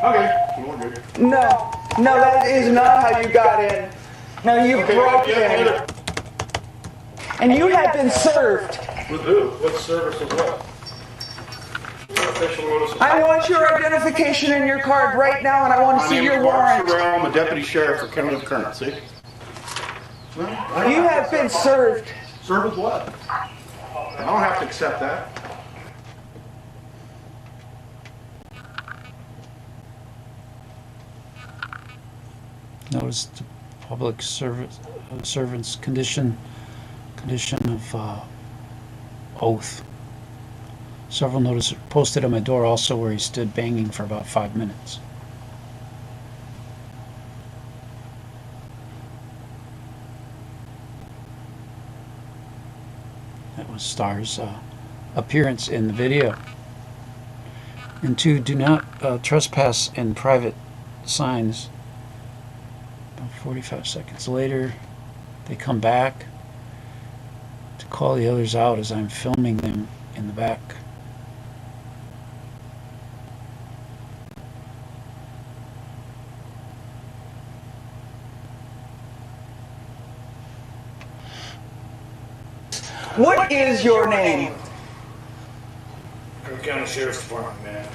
Okay. We're good. No, that is not how you got in. No, you broke in. And you have been served. With who? What service of what? Official notice. I want your identification and your card right now, and I want to My see name your is Mark warrant. Sorrell. I'm a deputy sheriff for County of Kern. See? You have been served. Serve with what? I don't have to accept that. Notice the public servant's condition of oath. Several notices posted on my door also where he stood banging for about 5 minutes. That was Star's appearance in the video. And 2, do not trespass in private signs. About 45 seconds later, they come back to call the others out as I'm filming them in the back. What is your name? Kern County Sheriff's Department, man.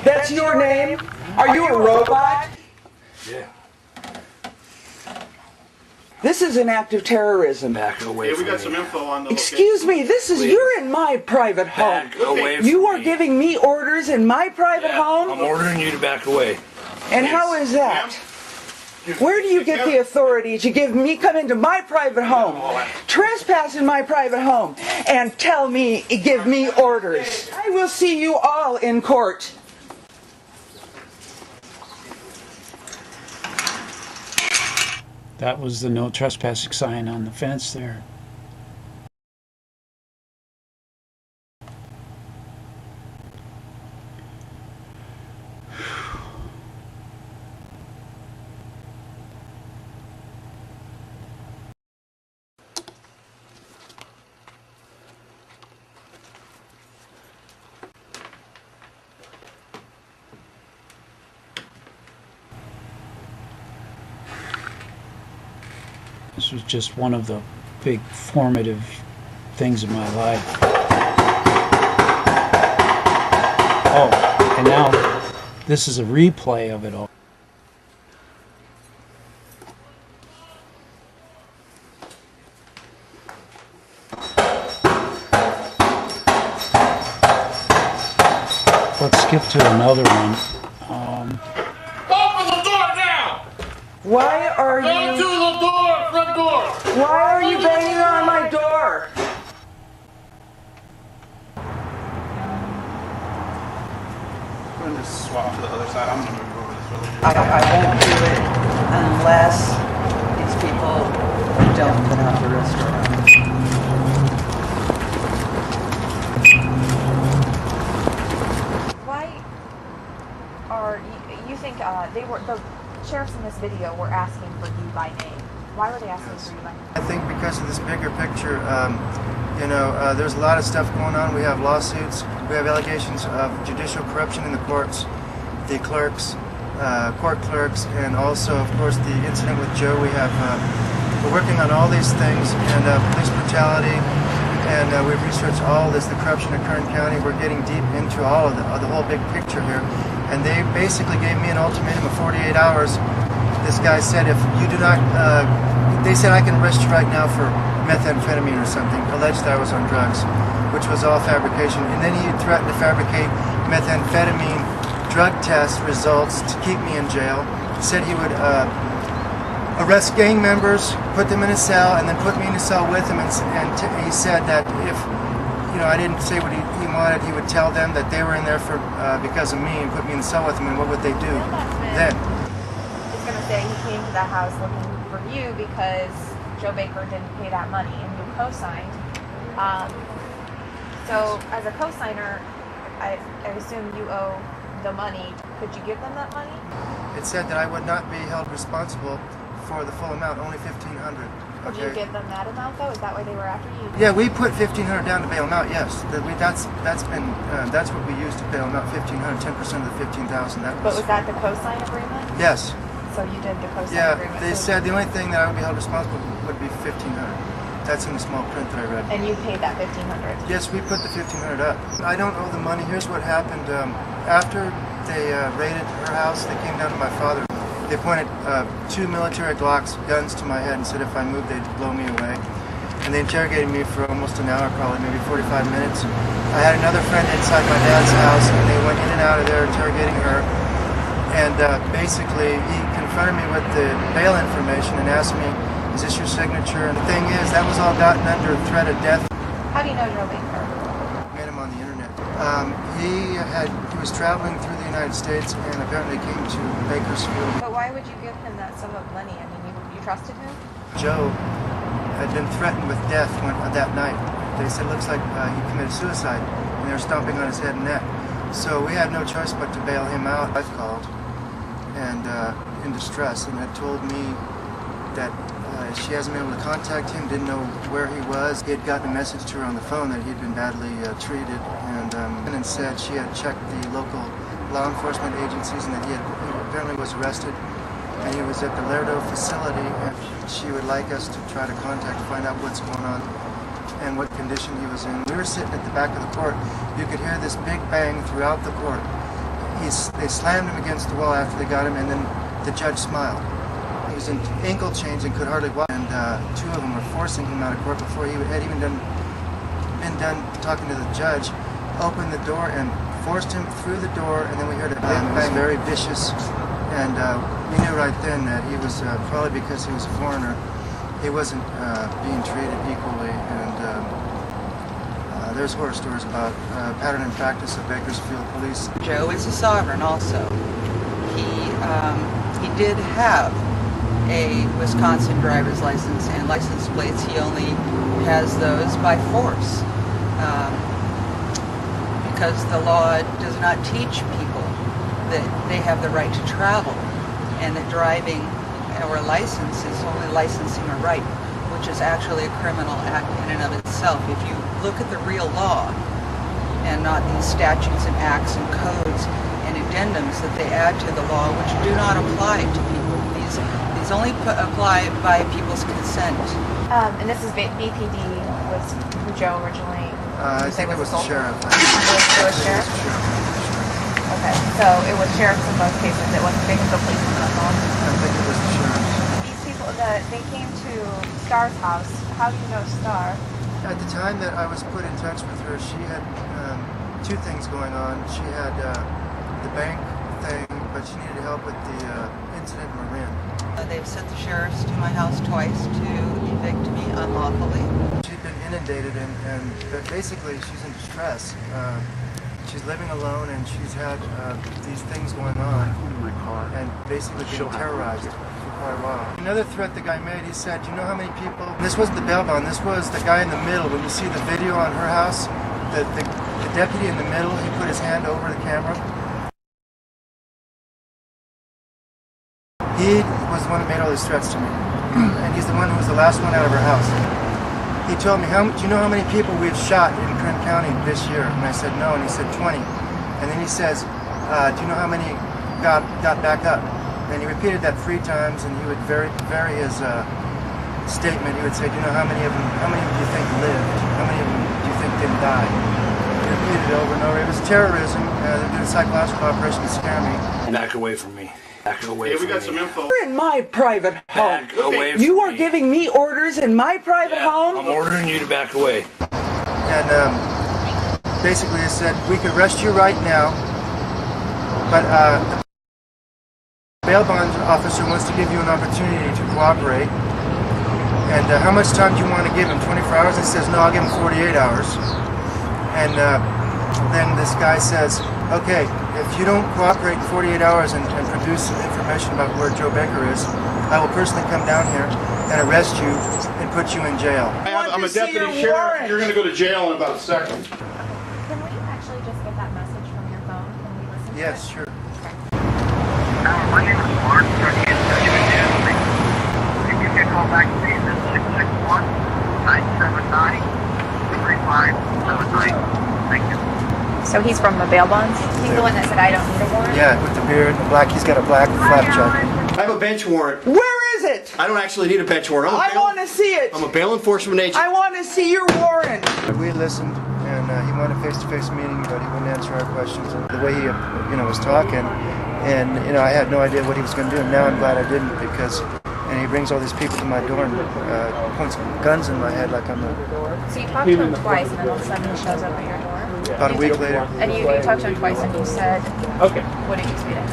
That's your name? Are you a robot? Yeah. This is an act of terrorism. Back away Yeah, we from got me. some info on the Excuse me, location. you're in my private home. Back away from You are me. giving me orders in my private home? I'm ordering you to back away. And how is that? Where do you get the authority to give me come into my private home, trespass in my private home, and give me orders? I will see you all in court. That was the no trespassing sign on the fence there. This was just one of the big formative things in my life. Oh, and now this is a replay of it all. Let's skip to another one. Open the door now! Why are Go to you the door, front door! Why are you banging on my door? I'm going to swap to the other side. I'm going to move over this way. I won't do it unless these people don't put out the restaurant. Why are you think the sheriffs in this video were asking for you by name? Why were they asking for you by name? I think because of this bigger picture, there's a lot of stuff going on. We have lawsuits. We have allegations of judicial corruption in the courts, the clerks, court clerks, and also, of course, the incident with Joe. We're working on all these things, and police brutality, and we've researched all this, the corruption in Kern County. We're getting deep into all of the whole big picture here, and they basically gave me an ultimatum of 48 hours this guy said, if you do not, they said I can arrest you right now for methamphetamine or something, alleged I was on drugs, which was all fabrication. And then he threatened to fabricate methamphetamine drug test results to keep me in jail. He said he would arrest gang members, put them in a cell, and then put me in a cell with him. And he said that if I didn't say what he wanted, he would tell them that they were in there for because of me and put me in the cell with him. And what would they do then? He's going to say he came to that house looking for you because Joe Baker didn't pay that money and you co-signed. So as a co-signer, I assume you owe the money. Could you give them that money? It said that I would not be held responsible for the full amount, only $1,500. Could you give them that amount though? Is that why they were after you? Yeah, we put $1,500 down to bail them out. Yes, that's what we used to bail them out. $1,500, 10% of the $15,000. But was that the co-sign agreement? Yes. So you did the co-sign agreement. Yeah, they said the only thing that I would be held responsible would be $1,500. That's in the small print that I read. And you paid that $1,500? Yes, we put the $1,500 up. I don't owe the money. Here's what happened. After they raided her house, they came down to my father. They pointed 2 military Glocks guns to my head and said if I moved, they'd blow me away. And they interrogated me for almost an hour, probably maybe 45 minutes. I had another friend inside my dad's house, and they went in and out of there interrogating her. And basically, he confronted me with the bail information and asked me, is this your signature? And the thing is, that was all gotten under threat of death. How do you know Joe Baker? Met him on the internet. He was traveling through the United States and apparently came to Bakersfield. But why would you give him that sum of money? I mean, you trusted him? Joe had been threatened with death that night. They said it looks like he committed suicide, and they were stomping on his head and neck. So we had no choice but to bail him out. I've called and in distress and had told me that she hasn't been able to contact him, didn't know where he was. He had gotten a message to her on the phone that he'd been badly treated, and said she had checked the local law enforcement agencies and that he apparently was arrested, and he was at the Lerdo facility, and she would like us to try to find out what's going on and what condition he was in. We were sitting at the back of the court. You could hear this big bang throughout the court. They slammed him against the wall after they got him, and then the judge smiled. He was in ankle chains and could hardly walk, and 2 of them were forcing him out of court before he had even been done talking to the judge, opened the door and forced him through the door, and then we heard a big bang. It was very vicious, and we knew right then that he was, probably because he was a foreigner, he wasn't being treated equally, and there's horror stories about pattern and practice of Bakersfield police. Joe is a sovereign also. He did have a Wisconsin driver's license and license plates. He only has those by force because the law does not teach people that they have the right to travel and that driving or a license is only licensing a right, which is actually a criminal act in and of itself. If you look at the real law and not these statutes and acts and codes and addendums that they add to the law, which do not apply to people. These only apply by people's consent. And this is BPD was who Joe originally. I think it was the sheriff. It was sheriff? Okay, so it was sheriffs in both cases. It wasn't Bakersfield police on the phone? I think it was the sheriff. These people, they came to Star's house. How do you know Star? At the time that I was put in touch with her, she had 2 things going on. She had the bank thing, but she needed help with the incident in Marin. They've sent the sheriffs to my house twice to evict me unlawfully. She'd been inundated, but basically she's in distress. She's living alone, and she's had these things going on, and basically being terrorized for quite a while. Another threat the guy made, he said, "Do you know how many people?" This wasn't the bail bond. This was the guy in the middle. When you see the video on her house, the deputy in the middle, he put his hand over the camera. He was the one that made all these threats to me, and he's the one who was the last one out of her house. He told me, do you know how many people we've shot in Kern County this year? And I said, no, and he said 20. And then he says, do you know how many got back up? And he repeated that 3 times, and he would vary his statement. He would say, do you know how many of them do you think lived? How many of them do you think didn't die? He repeated it over and over. It was terrorism. They did a psychological operation to scare me. Back away from me. Back away we got some info. You're in my private home. Back away from You are me. giving me orders in my private home? I'm ordering you to back away. And basically, I said we could arrest you right now, but the bail bond officer wants to give you an opportunity to cooperate. And how much time do you want to give him? 24 hours? He says, no, I'll give him 48 hours. And then this guy says, okay, if you don't cooperate in 48 hours and produce information about where Joe Baker is, I will personally come down here and arrest you and put you in jail. I'm a deputy sheriff. You're going to go to jail in about a second. Can we actually just get that message from your phone? Can we listen to it? Yes, sure. My name is Mark. Trying to get in touch with you. Can you give me a call back, please? At 661-979-3579. Thank you. So he's from the bail bonds? He's the one that said, I don't need a warrant? Yeah, with the beard and the black, he's got a black flapjack. I have a bench warrant. Where is it? I don't actually need a bench warrant. I want to see it. I'm a bail enforcement agent. I want to see your warrant. We listened, and he wanted a face-to-face meeting, but he wouldn't answer our questions. And the way he, was talking, and I had no idea what he was going to do. And now I'm glad I didn't, because he brings all these people to my door and points guns in my head like I'm a. So you talked to him twice, and then all of a sudden he shows up at your door? About a week later. And you talked to him twice, and you said, okay, what did you say to him?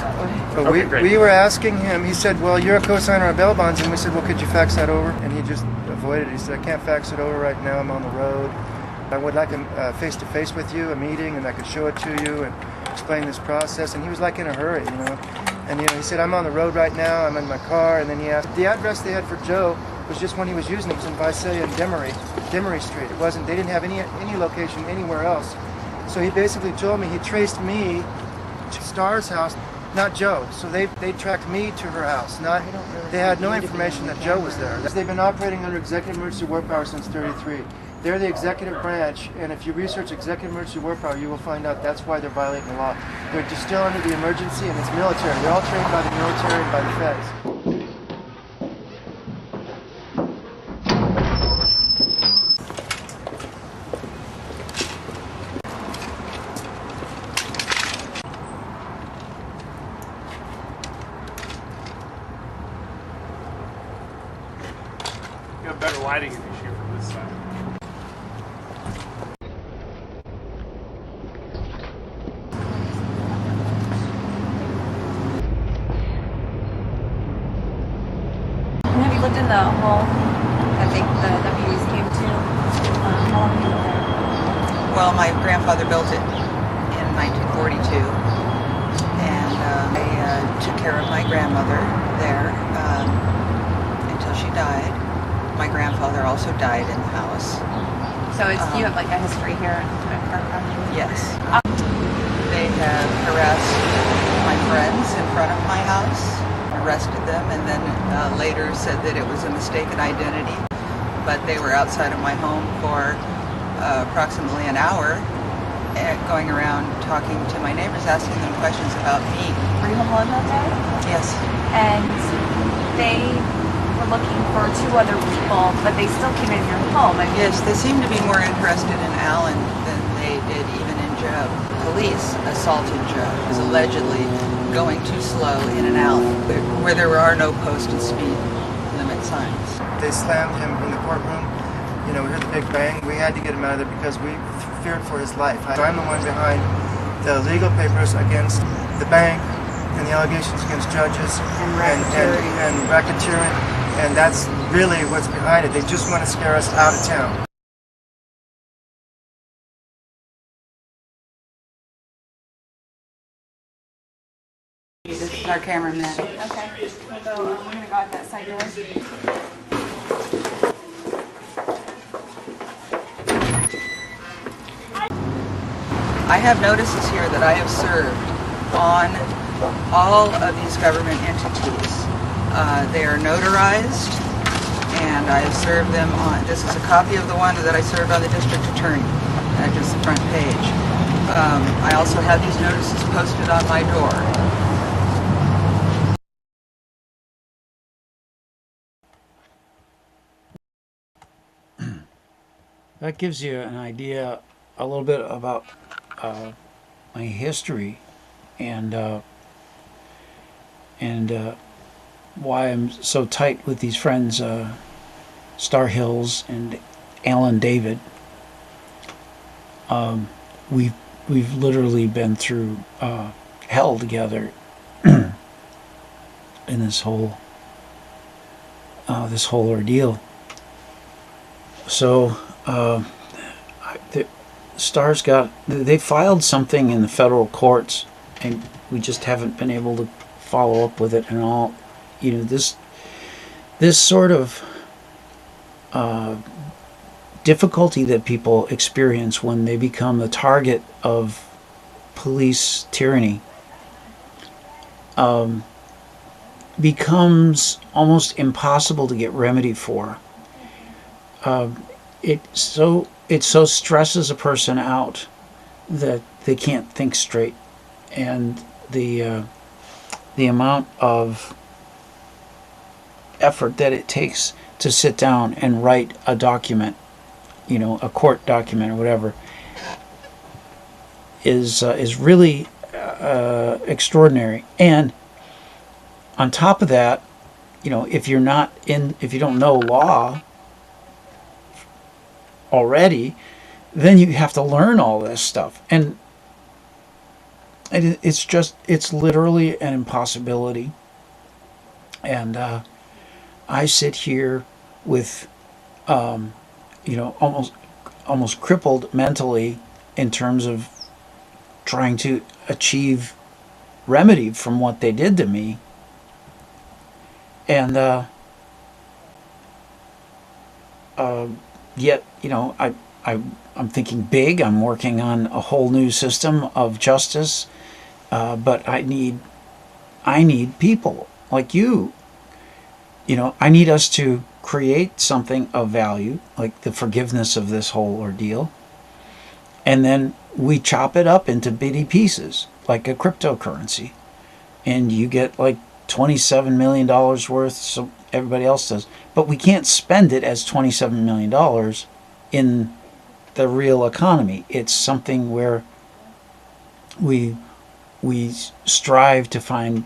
But we were asking him, he said, well, you're a co-signer on bail bonds, and we said, well, could you fax that over? And he just avoided it. He said, I can't fax it over right now, I'm on the road. I would like a face-to-face with you, a meeting, and I could show it to you and explain this process. And he was like in a hurry, And he said, I'm on the road right now, I'm in my car. And then he asked, the address they had for Joe was just when he was using it. It was in Visalia and Demery Street. It wasn't, they didn't have any location anywhere else. So he basically told me he traced me to Star's house, not Joe. So they tracked me to her house. They had no information that Joe was there. They've been operating under executive emergency war power since '33. They're the executive branch, and if you research executive emergency war power, you will find out that's why they're violating the law. They're just still under the emergency, and it's military. They're all trained by the military and by the feds. you have better lighting in this year from this side. Have you lived in the home that the WUs came to? How long have you lived there? Well, my grandfather built it in 1942, and I took care of my grandmother there until she died. My grandfather also died in the house. So you have like a history here in Yes. They have harassed my friends in front of my house, arrested them, and then later said that it was a mistaken identity. But they were outside of my home for approximately an hour, going around talking to my neighbors, asking them questions about me. Were you home alone that day? Yes. And they were looking for two other people, but they still came in your home. Yes, they seemed to be more interested in Alan than they did even in Joe. Police assaulted Joe. He was allegedly going too slow in an alley where there are no posted speed limit signs. They slammed him in the courtroom. We heard the big bang. We had to get him out of there because we feared for his life. I'm the one behind the legal papers against the bank and the allegations against judges and racketeering. And that's really what's behind it. They just want to scare us out of town. This is our cameraman. Okay. We're going to go out that side door. I have notices here that I have served on all of these government entities. They are notarized, and I have served them on, this is a copy of the one that I served on the district attorney, just the front page. I also have these notices posted on my door. That gives you an idea a little bit about my history and and why I'm so tight with these friends, Star Hills and Alan David. We've literally been through hell together in this whole ordeal. So the Star's they filed something in the federal courts, and we just haven't been able to follow up with it and all. This sort of difficulty that people experience when they become the target of police tyranny becomes almost impossible to get remedy for. It so stresses a person out that they can't think straight, and the amount of effort that it takes to sit down and write a document, a court document or whatever, is really extraordinary. And on top of that, if you don't know law already, then you have to learn all this stuff, and it's literally an impossibility. And I sit here with almost crippled mentally in terms of trying to achieve remedy from what they did to me. And yet, I'm thinking big. I'm working on a whole new system of justice, but I need people like you. I need us to create something of value, like the forgiveness of this whole ordeal, and then we chop it up into bitty pieces, like a cryptocurrency, and you get like $27 million worth, so everybody else does. But we can't spend it as $27 million in the real economy. It's something where we strive to find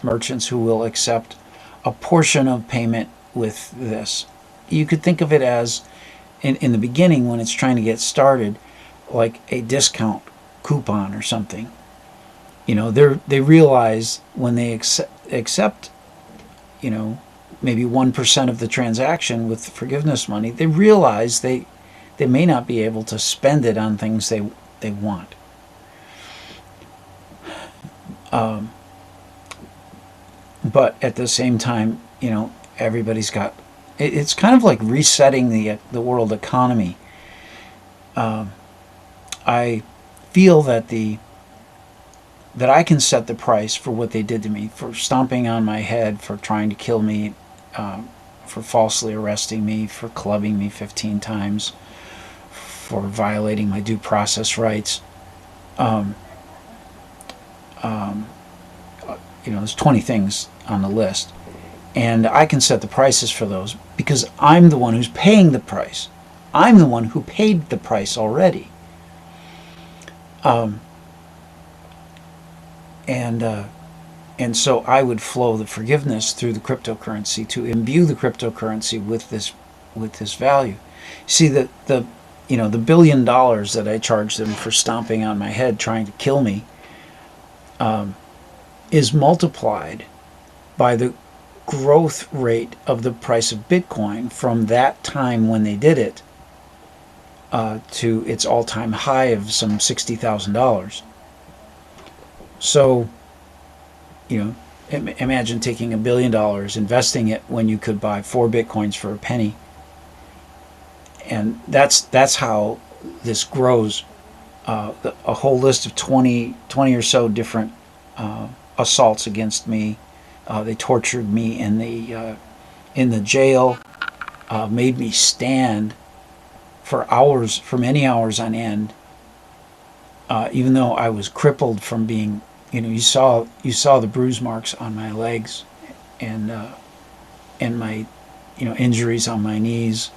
merchants who will accept a portion of payment with this. You could think of it as, in the beginning when it's trying to get started, like a discount coupon or something. They realize when they accept maybe 1% of the transaction with forgiveness money, they realize they may not be able to spend it on things they want. But at the same time, everybody's got. It's kind of like resetting the world economy. I feel that I can set the price for what they did to me, for stomping on my head, for trying to kill me, for falsely arresting me, for clubbing me 15 times, for violating my due process rights. There's 20 things on the list, and I can set the prices for those because I'm the one who's paying the price. I'm the one who paid the price already. And so I would flow the forgiveness through the cryptocurrency to imbue the cryptocurrency with this value. See, the $1 billion that I charged them for stomping on my head, trying to kill me, is multiplied by the growth rate of the price of Bitcoin from that time when they did it to its all-time high of some $60,000. So, imagine taking $1 billion, investing it when you could buy 4 Bitcoins for a penny. And that's how this grows. A whole list of 20 or so different assaults against me. They tortured me in the jail, made me stand for many hours on end, even though I was crippled from being, you saw the bruise marks on my legs, and my, injuries on my knees.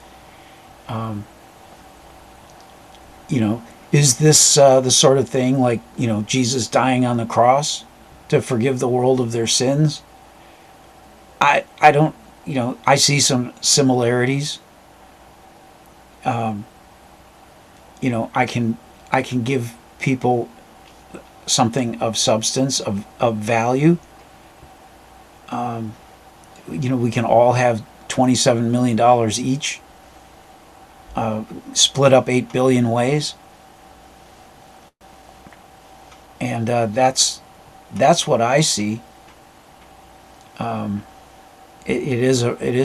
Is this the sort of thing like, Jesus dying on the cross to forgive the world of their sins? I don't, I see some similarities. Um, I can give people something of substance, of value. We can all have $27 million each, split up 8 billion ways, and that's what I see. It is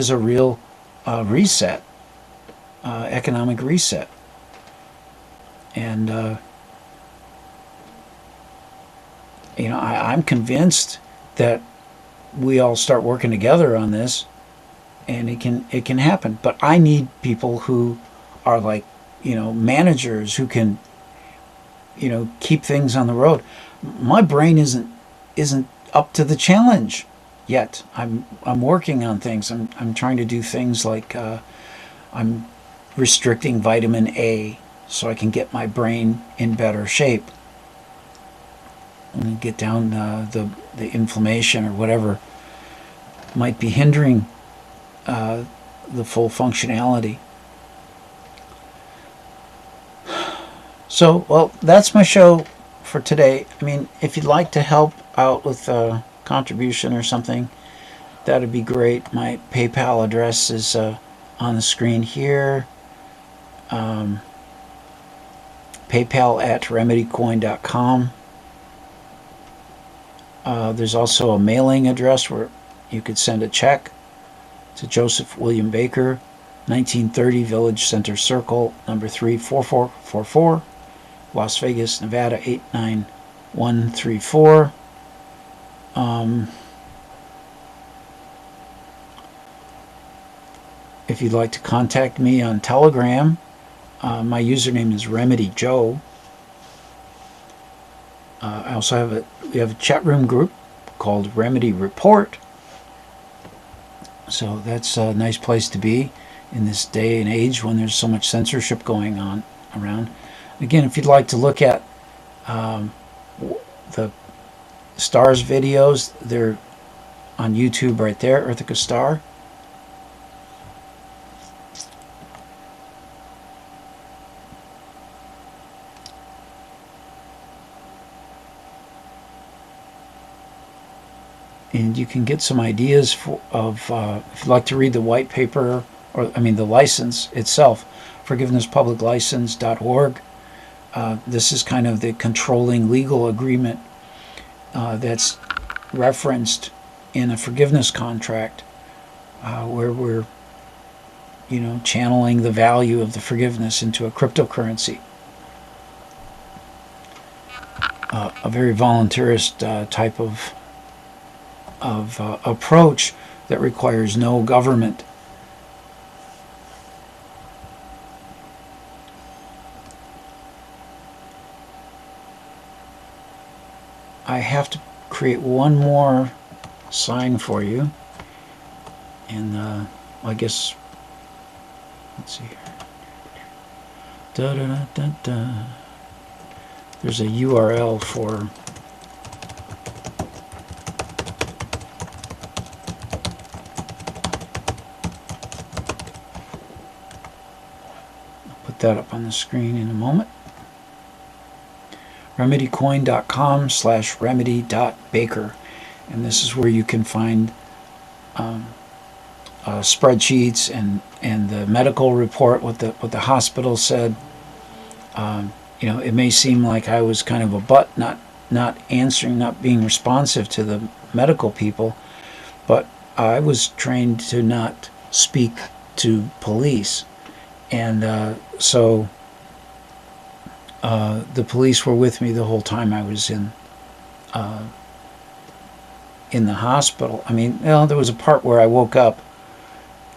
a real reset, economic reset, and I'm convinced that we all start working together on this, and it can happen. But I need people who are like, managers who can, keep things on the road. My brain isn't up to the challenge yet. I'm working on things. I'm trying to do things like I'm restricting vitamin A so I can get my brain in better shape and get down the inflammation or whatever might be hindering the full functionality. So, well, that's my show for today. I mean, if you'd like to help out with a contribution or something, that'd be great. My PayPal address is on the screen here. PayPal at remedycoin.com. There's also a mailing address where you could send a check to Joseph William Baker, 1930 Village Center Circle, number 34444, Las Vegas, Nevada 89134. If you'd like to contact me on Telegram, my username is Remedy Joe. I also we have a chat room group called Remedy Report. So that's a nice place to be in this day and age when there's so much censorship going on around. Again, if you'd like to look at the Star's videos, they're on YouTube right there, Earthica Star. And you can get some ideas if you'd like to read the white paper, the license itself, forgivenesspubliclicense.org. This is kind of the controlling legal agreement that's referenced in a forgiveness contract, where we're, channeling the value of the forgiveness into a cryptocurrency. A very voluntarist type of approach that requires no government. I have to create one more sign for you, and I guess, let's see here. There's a URL for that up on the screen in a moment. remedycoin.com/remedy.baker, and this is where you can find spreadsheets and the medical report, what the hospital said. It may seem like I was kind of a butt, not answering, not being responsive to the medical people, but I was trained to not speak to police. And so the police were with me the whole time I was in the hospital. I mean, there was a part where I woke up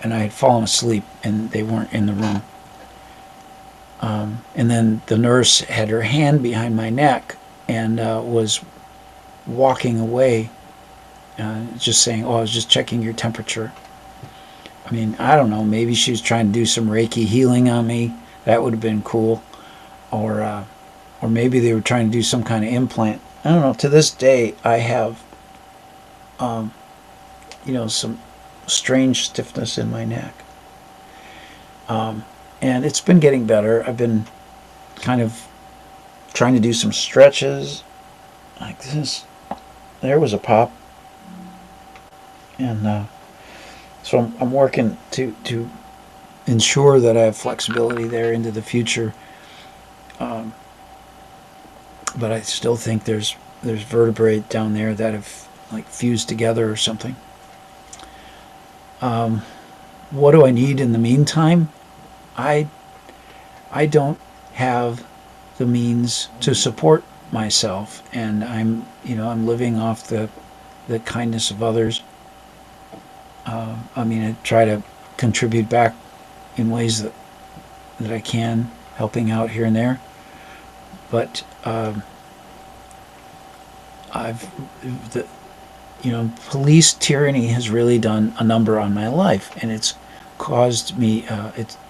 and I had fallen asleep and they weren't in the room. And then the nurse had her hand behind my neck and was walking away, just saying, "Oh, I was just checking your temperature." I mean, I don't know, maybe she was trying to do some Reiki healing on me. That would have been cool. Or maybe they were trying to do some kind of implant. I don't know. To this day, I have some strange stiffness in my neck. And it's been getting better. I've been kind of trying to do some stretches like this. There was a pop. And so I'm working to ensure that I have flexibility there into the future. But I still think there's vertebrae down there that have like fused together or something. What do I need in the meantime? I don't have the means to support myself, and I'm living off the kindness of others. I try to contribute back in ways that I can, helping out here and there. But police tyranny has really done a number on my life, and it's caused me.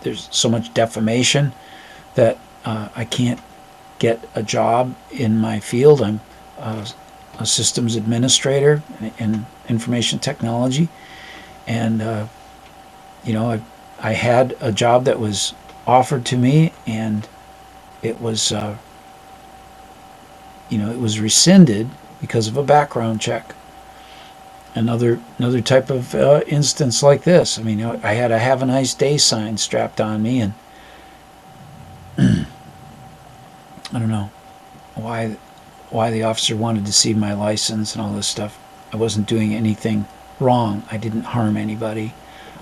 There's so much defamation that I can't get a job in my field. I'm a systems administrator in information technology, and I had a job that was offered to me, and it was it was rescinded because of a background check. Another type of instance like this. I had a "Have a nice day" sign strapped on me, and I don't know why the officer wanted to see my license and all this stuff. I wasn't doing anything wrong. I didn't harm anybody.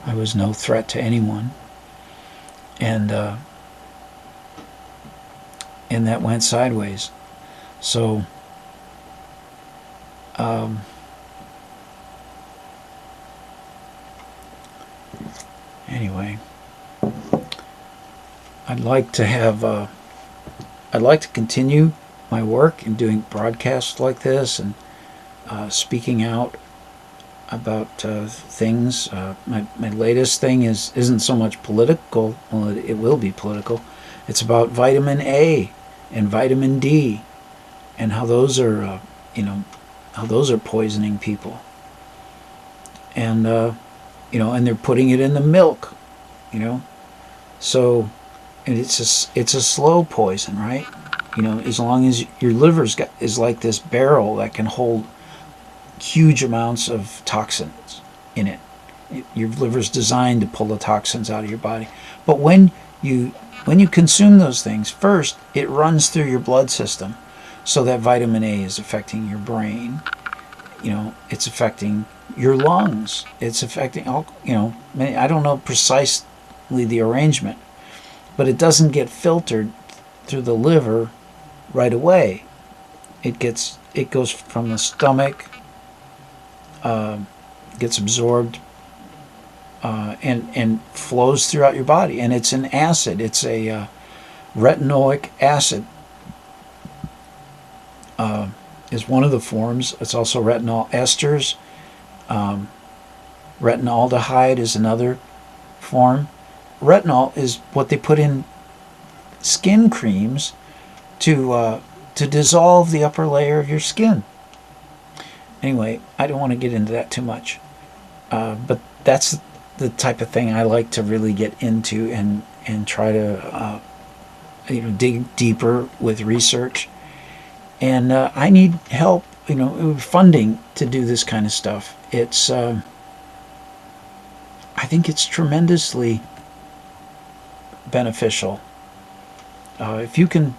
I was no threat to anyone. And that went sideways. So anyway, I'd like to continue my work in doing broadcasts like this and speaking out about things. My latest thing isn't so much political. Well, it will be political. It's about vitamin A and vitamin D and how those are poisoning people. And and they're putting it in the milk. So, and it's a slow poison, right? As long as your liver's is like this barrel that can hold huge amounts of toxins in it. Your liver's designed to pull the toxins out of your body. But when you consume those things, first it runs through your blood system, so that vitamin A is affecting your brain. It's affecting your lungs. It's affecting all. I don't know precisely the arrangement, but it doesn't get filtered through the liver right away. It goes from the stomach, gets absorbed, and flows throughout your body. And it's an acid. It's a retinoic acid. Is one of the forms. It's also retinol esters. Retinaldehyde is another form. Retinol is what they put in skin creams to dissolve the upper layer of your skin. Anyway, I don't want to get into that too much, but that's the type of thing I like to really get into and try to dig deeper with research. And I need help, funding to do this kind of stuff. It's I think it's tremendously beneficial. If you can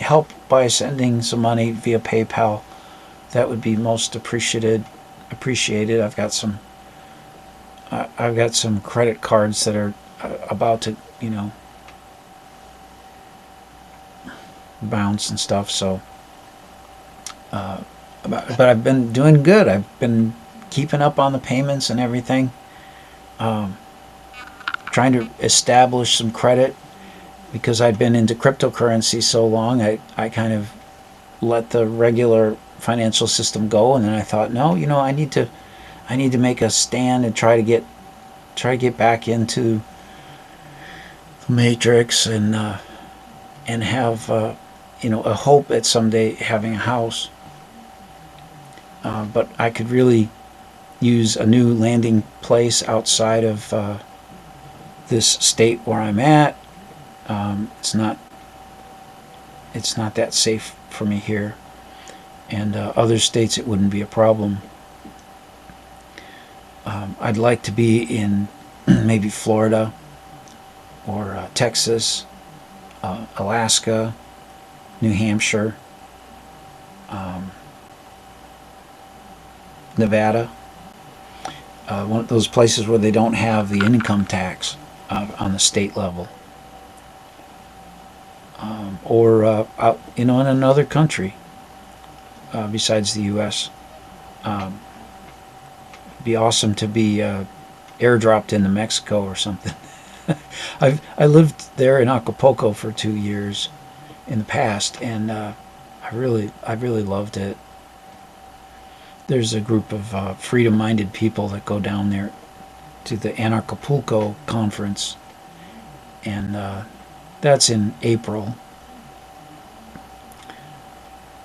help by sending some money via PayPal, that would be most appreciated. I've got some credit cards that are about to bounce and stuff. So, but I've been doing good. I've been keeping up on the payments and everything. Trying to establish some credit, because I'd been into cryptocurrency so long. I kind of let the regular financial system go, and then I thought, no, I need to make a stand and try to get back into the matrix and have a hope at someday having a house. But I could really use a new landing place outside of this state where I'm at. It's not that safe for me here, and other states it wouldn't be a problem. I'd like to be in maybe Florida or Texas, Alaska, New Hampshire, Nevada, one of those places where they don't have the income tax on the state level, or out, in another country besides the U.S. It'd be awesome to be airdropped into Mexico or something. I lived there in Acapulco for 2 years in the past, and I really loved it. There's a group of freedom-minded people that go down there to the Anarchapulco conference, and that's in April.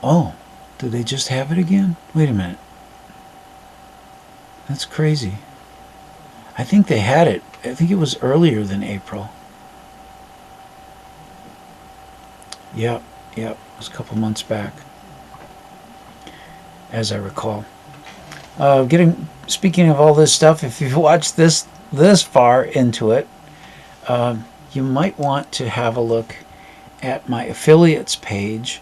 Oh, did they just have it again? Wait a minute. That's crazy. I think they had it. I think it was earlier than April. Yep. It was a couple months back, as I recall. Speaking of all this stuff, if you've watched this far into it, you might want to have a look at my affiliates page.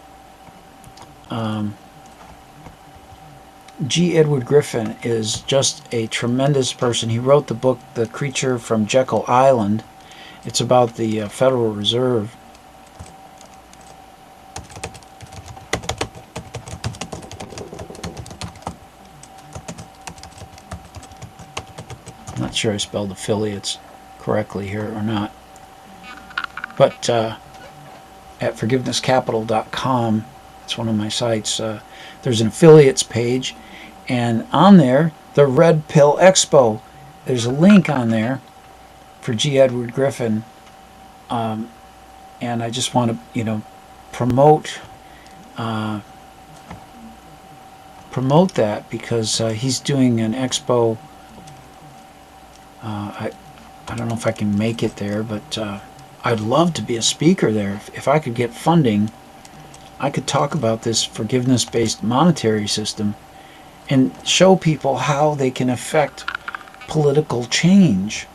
G. Edward Griffin is just a tremendous person. He wrote the book The Creature from Jekyll Island. It's about the Federal Reserve. I'm not sure I spelled affiliates correctly here or not. But at forgivenesscapital.com, it's one of my sites, there's an affiliates page, and on there, the Red Pill Expo, there's a link on there for G. Edward Griffin, and I just want to, promote that, because he's doing an expo. I don't know if I can make it there, but I'd love to be a speaker there. If I could get funding, I could talk about this forgiveness-based monetary system and show people how they can affect political change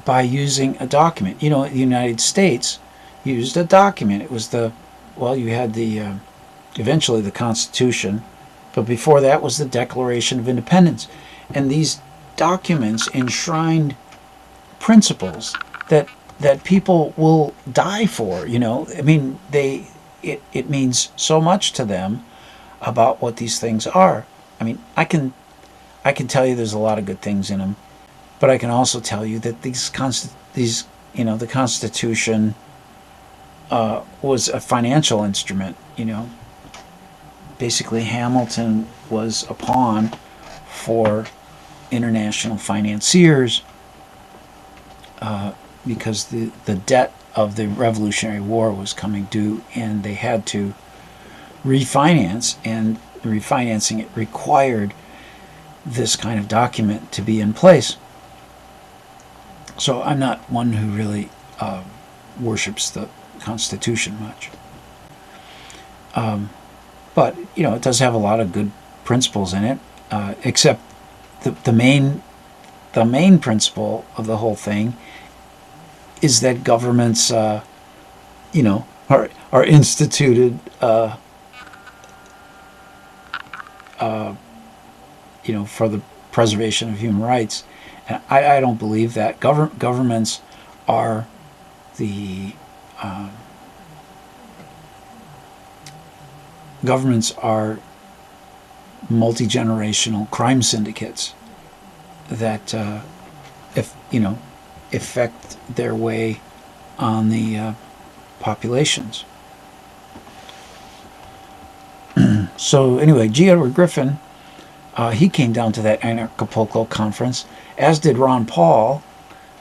by using a document. The United States used a document. It was you had eventually the Constitution, but before that was the Declaration of Independence. And these documents enshrined principles that people will die for. I mean, it means so much to them about what these things are. I mean, I can tell you there's a lot of good things in them, but I can also tell you that the Constitution was a financial instrument. Basically Hamilton was a pawn for international financiers, because the debt of the Revolutionary War was coming due, and they had to refinance, and refinancing it required this kind of document to be in place. So I'm not one who really worships the Constitution much, but it does have a lot of good principles in it, except the main principle of the whole thing is that governments are instituted for the preservation of human rights. And I don't believe that. Governments are the multi-generational crime syndicates that affect their way on the populations. So anyway, G. Edward Griffin, he came down to that Acapulco conference, as did Ron Paul.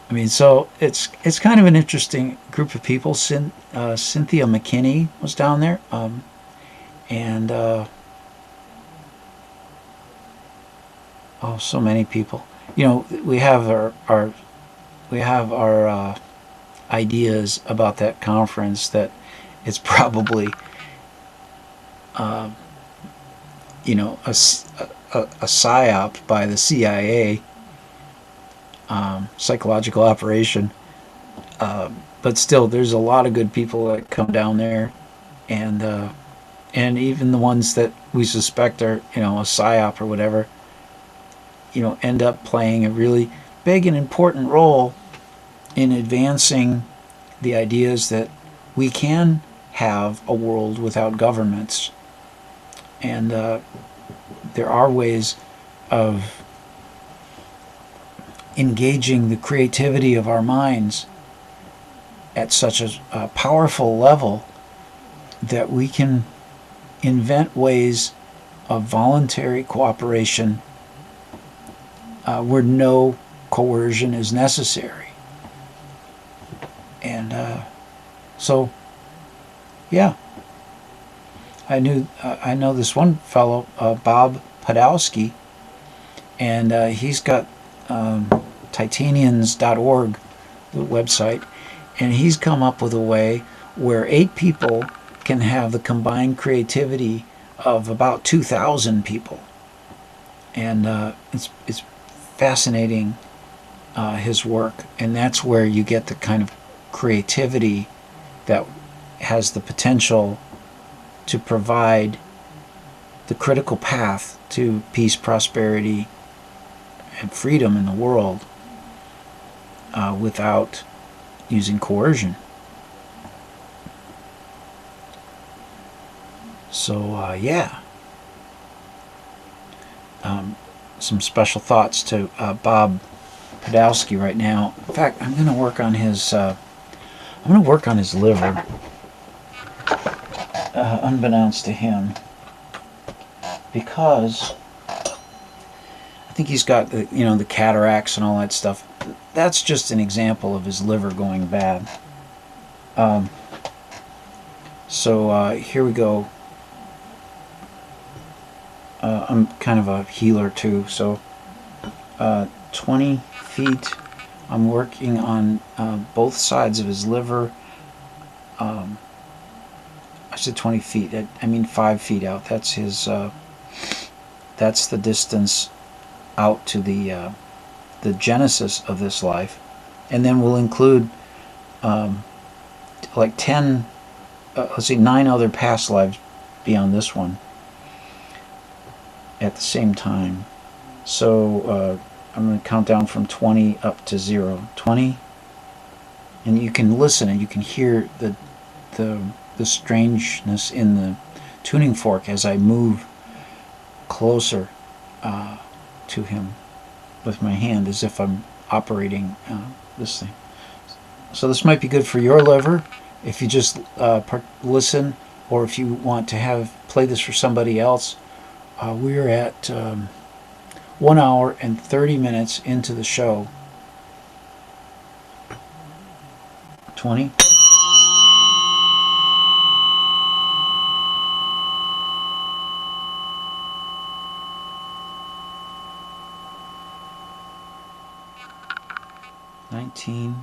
I mean, so it's kind of an interesting group of people. Cynthia McKinney was down there, and oh, so many people. We have our ideas about that conference that it's probably a psyop by the CIA, psychological operation. But still, there's a lot of good people that come down there, and even the ones that we suspect are a psyop or whatever, end up playing a really big and important role in advancing the ideas that we can have a world without governments. And there are ways of engaging the creativity of our minds at such a powerful level that we can invent ways of voluntary cooperation where no coercion is necessary. And so, yeah, I know this one fellow, Bob Podolsky, and he's got titanians.org, the website, and he's come up with a way where 8 people can have the combined creativity of about 2,000 people. And it's fascinating, his work, and that's where you get the kind of creativity that has the potential to provide the critical path to peace, prosperity, and freedom in the world without using coercion. So, yeah. Some special thoughts to Bob Podolsky right now. In fact, I'm going to work on his liver, unbeknownst to him, because I think he's got the cataracts and all that stuff. That's just an example of his liver going bad. So here we go. I'm kind of a healer too, so 20 feet. I'm working on both sides of his liver. I said 20 feet. I mean 5 feet out. That's his. That's the distance out to the genesis of this life, and then we'll include like 10. Let's see, 9 other past lives beyond this one at the same time. So I'm going to count down from 20 up to 0. 20, and you can listen and you can hear the strangeness in the tuning fork as I move closer to him with my hand, as if I'm operating this thing. So this might be good for your liver if you just listen, or if you want to play this for somebody else. We're at 1 hour and 30 minutes into the show. 20. Nineteen.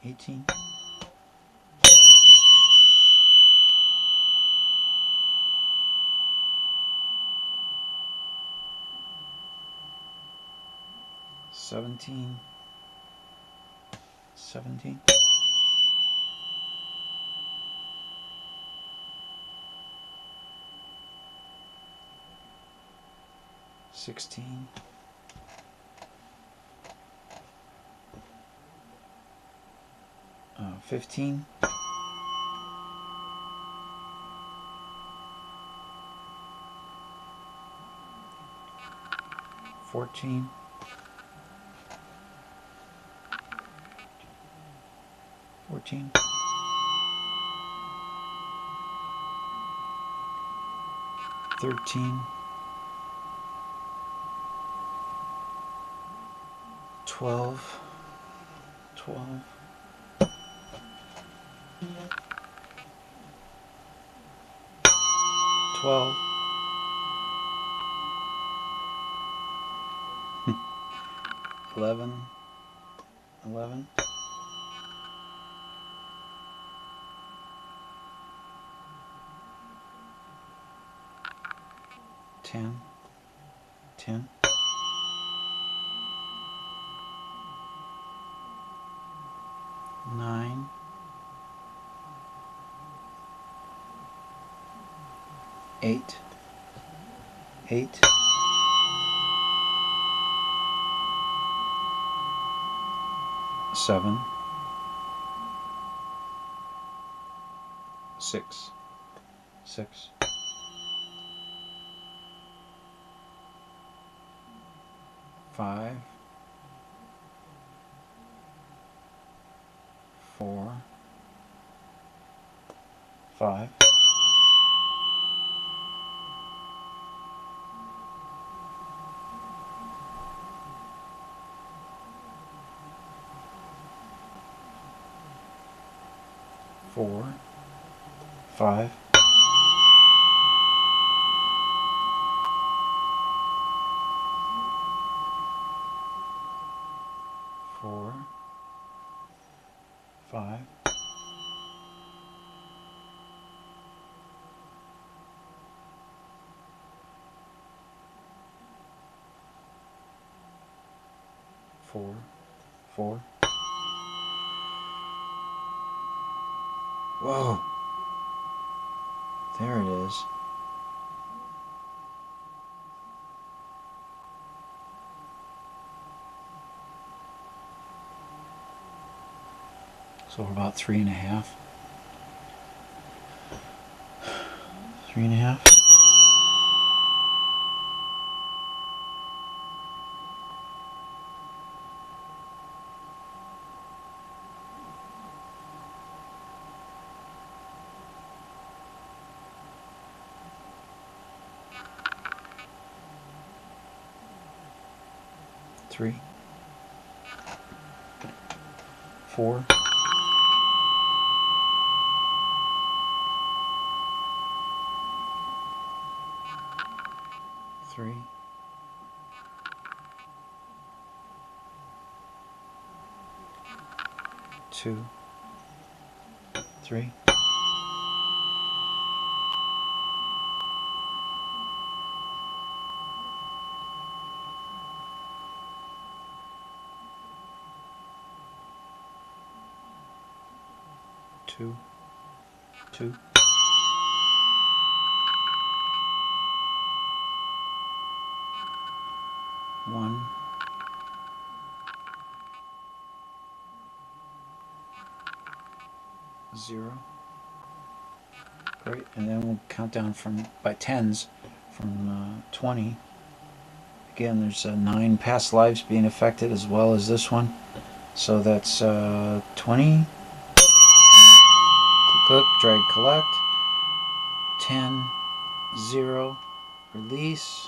18. 17. 16. 15. 14. 13. 12. 12. 12. 11. 11. 10. 10. 9. 8. 8. 7. 6. 6. 5. 4. 5. 4. 5. 4. 5. 4. 4. Whoa. There it is. So we're about 3.5. 3.5. Three. 4. 3. 2. 3. 2. 2. 1. 0. Great, and then we'll count down from by tens from 20. Again, there's 9 past lives being affected as well as this one. So that's 20. Click, drag, collect. 10, 0, release.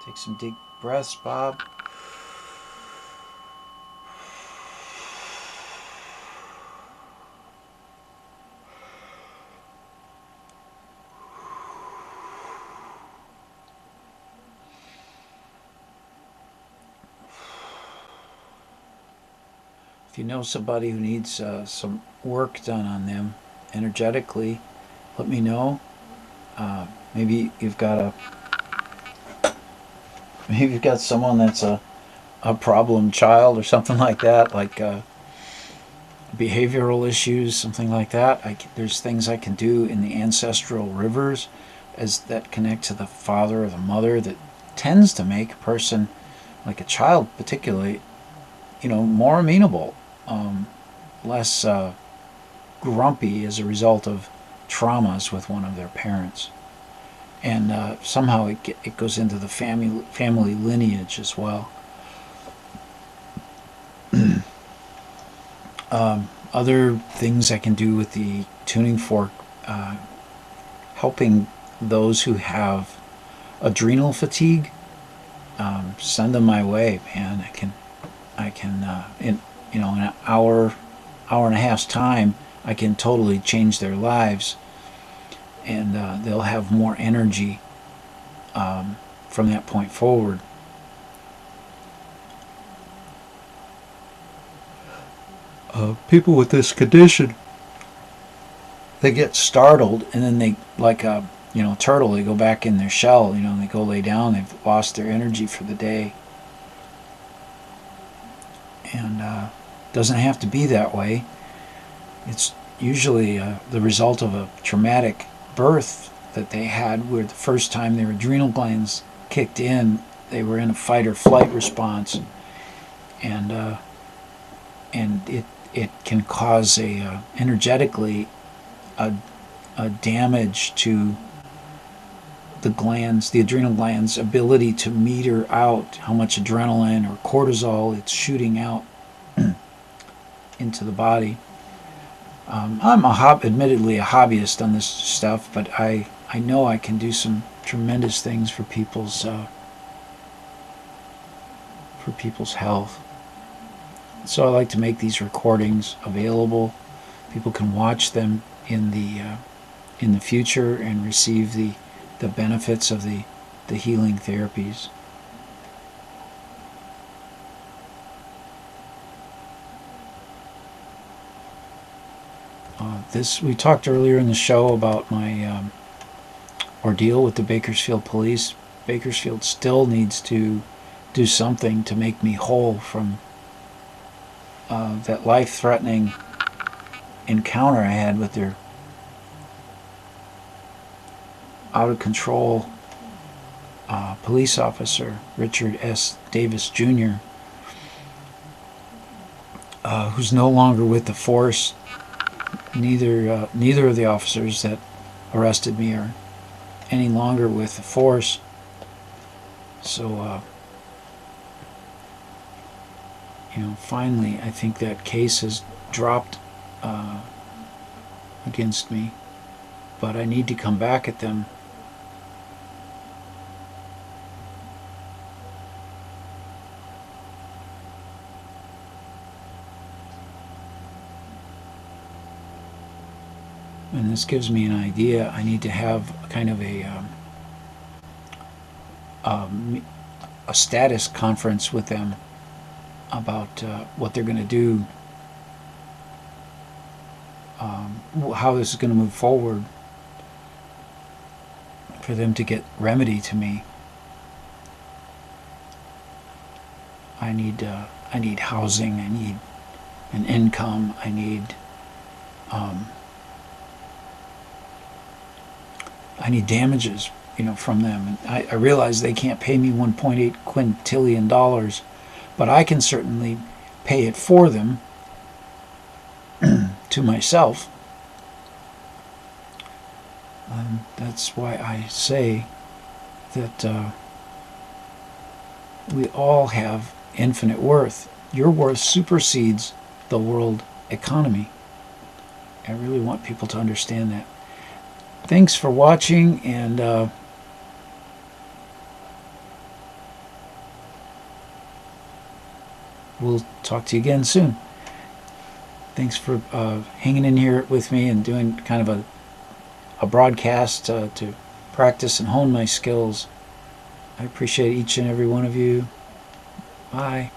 Take some deep breaths, Bob. If you know somebody who needs some work done on them energetically, let me know. Maybe you've got someone that's a problem child or something like that, like behavioral issues, something like that. There's things I can do in the ancestral rivers as that connect to the father or the mother that tends to make a person, like a child particularly, more amenable, less grumpy as a result of traumas with one of their parents. And somehow it goes into the family lineage as well. Other things I can do with the tuning fork, helping those who have adrenal fatigue, send them my way, man. in an hour and a half's time, I can totally change their lives, and they'll have more energy from that point forward. People with this condition, they get startled, and then they, like a turtle, they go back in their shell. They go lay down. They've lost their energy for the day, and doesn't have to be that way. It's usually the result of a traumatic birth that they had, where the first time their adrenal glands kicked in, they were in a fight or flight response, and it can cause energetically a damage to the glands, the adrenal glands' ability to meter out how much adrenaline or cortisol it's shooting out into the body. I'm admittedly a hobbyist on this stuff, but I know I can do some tremendous things for people's health. So I like to make these recordings available. People can watch them in the future and receive the benefits of the healing therapies. We talked earlier in the show about my ordeal with the Bakersfield police. Bakersfield still needs to do something to make me whole from that life-threatening encounter I had with their out-of-control police officer, Richard S. Davis Jr., who's no longer with the force. Neither of the officers that arrested me are any longer with the force. So, finally, I think that case has dropped against me, but I need to come back at them. And this gives me an idea. I need to have kind of a status conference with them about what they're going to do, how this is going to move forward, for them to get remedy to me. I need housing. I need an income. I need damages, from them. And I realize they can't pay me $1.8 quintillion, but I can certainly pay it for them to myself. That's why I say that we all have infinite worth. Your worth supersedes the world economy. I really want people to understand that. Thanks for watching, and we'll talk to you again soon. Thanks for hanging in here with me and doing kind of a broadcast to practice and hone my skills. I appreciate each and every one of you. Bye.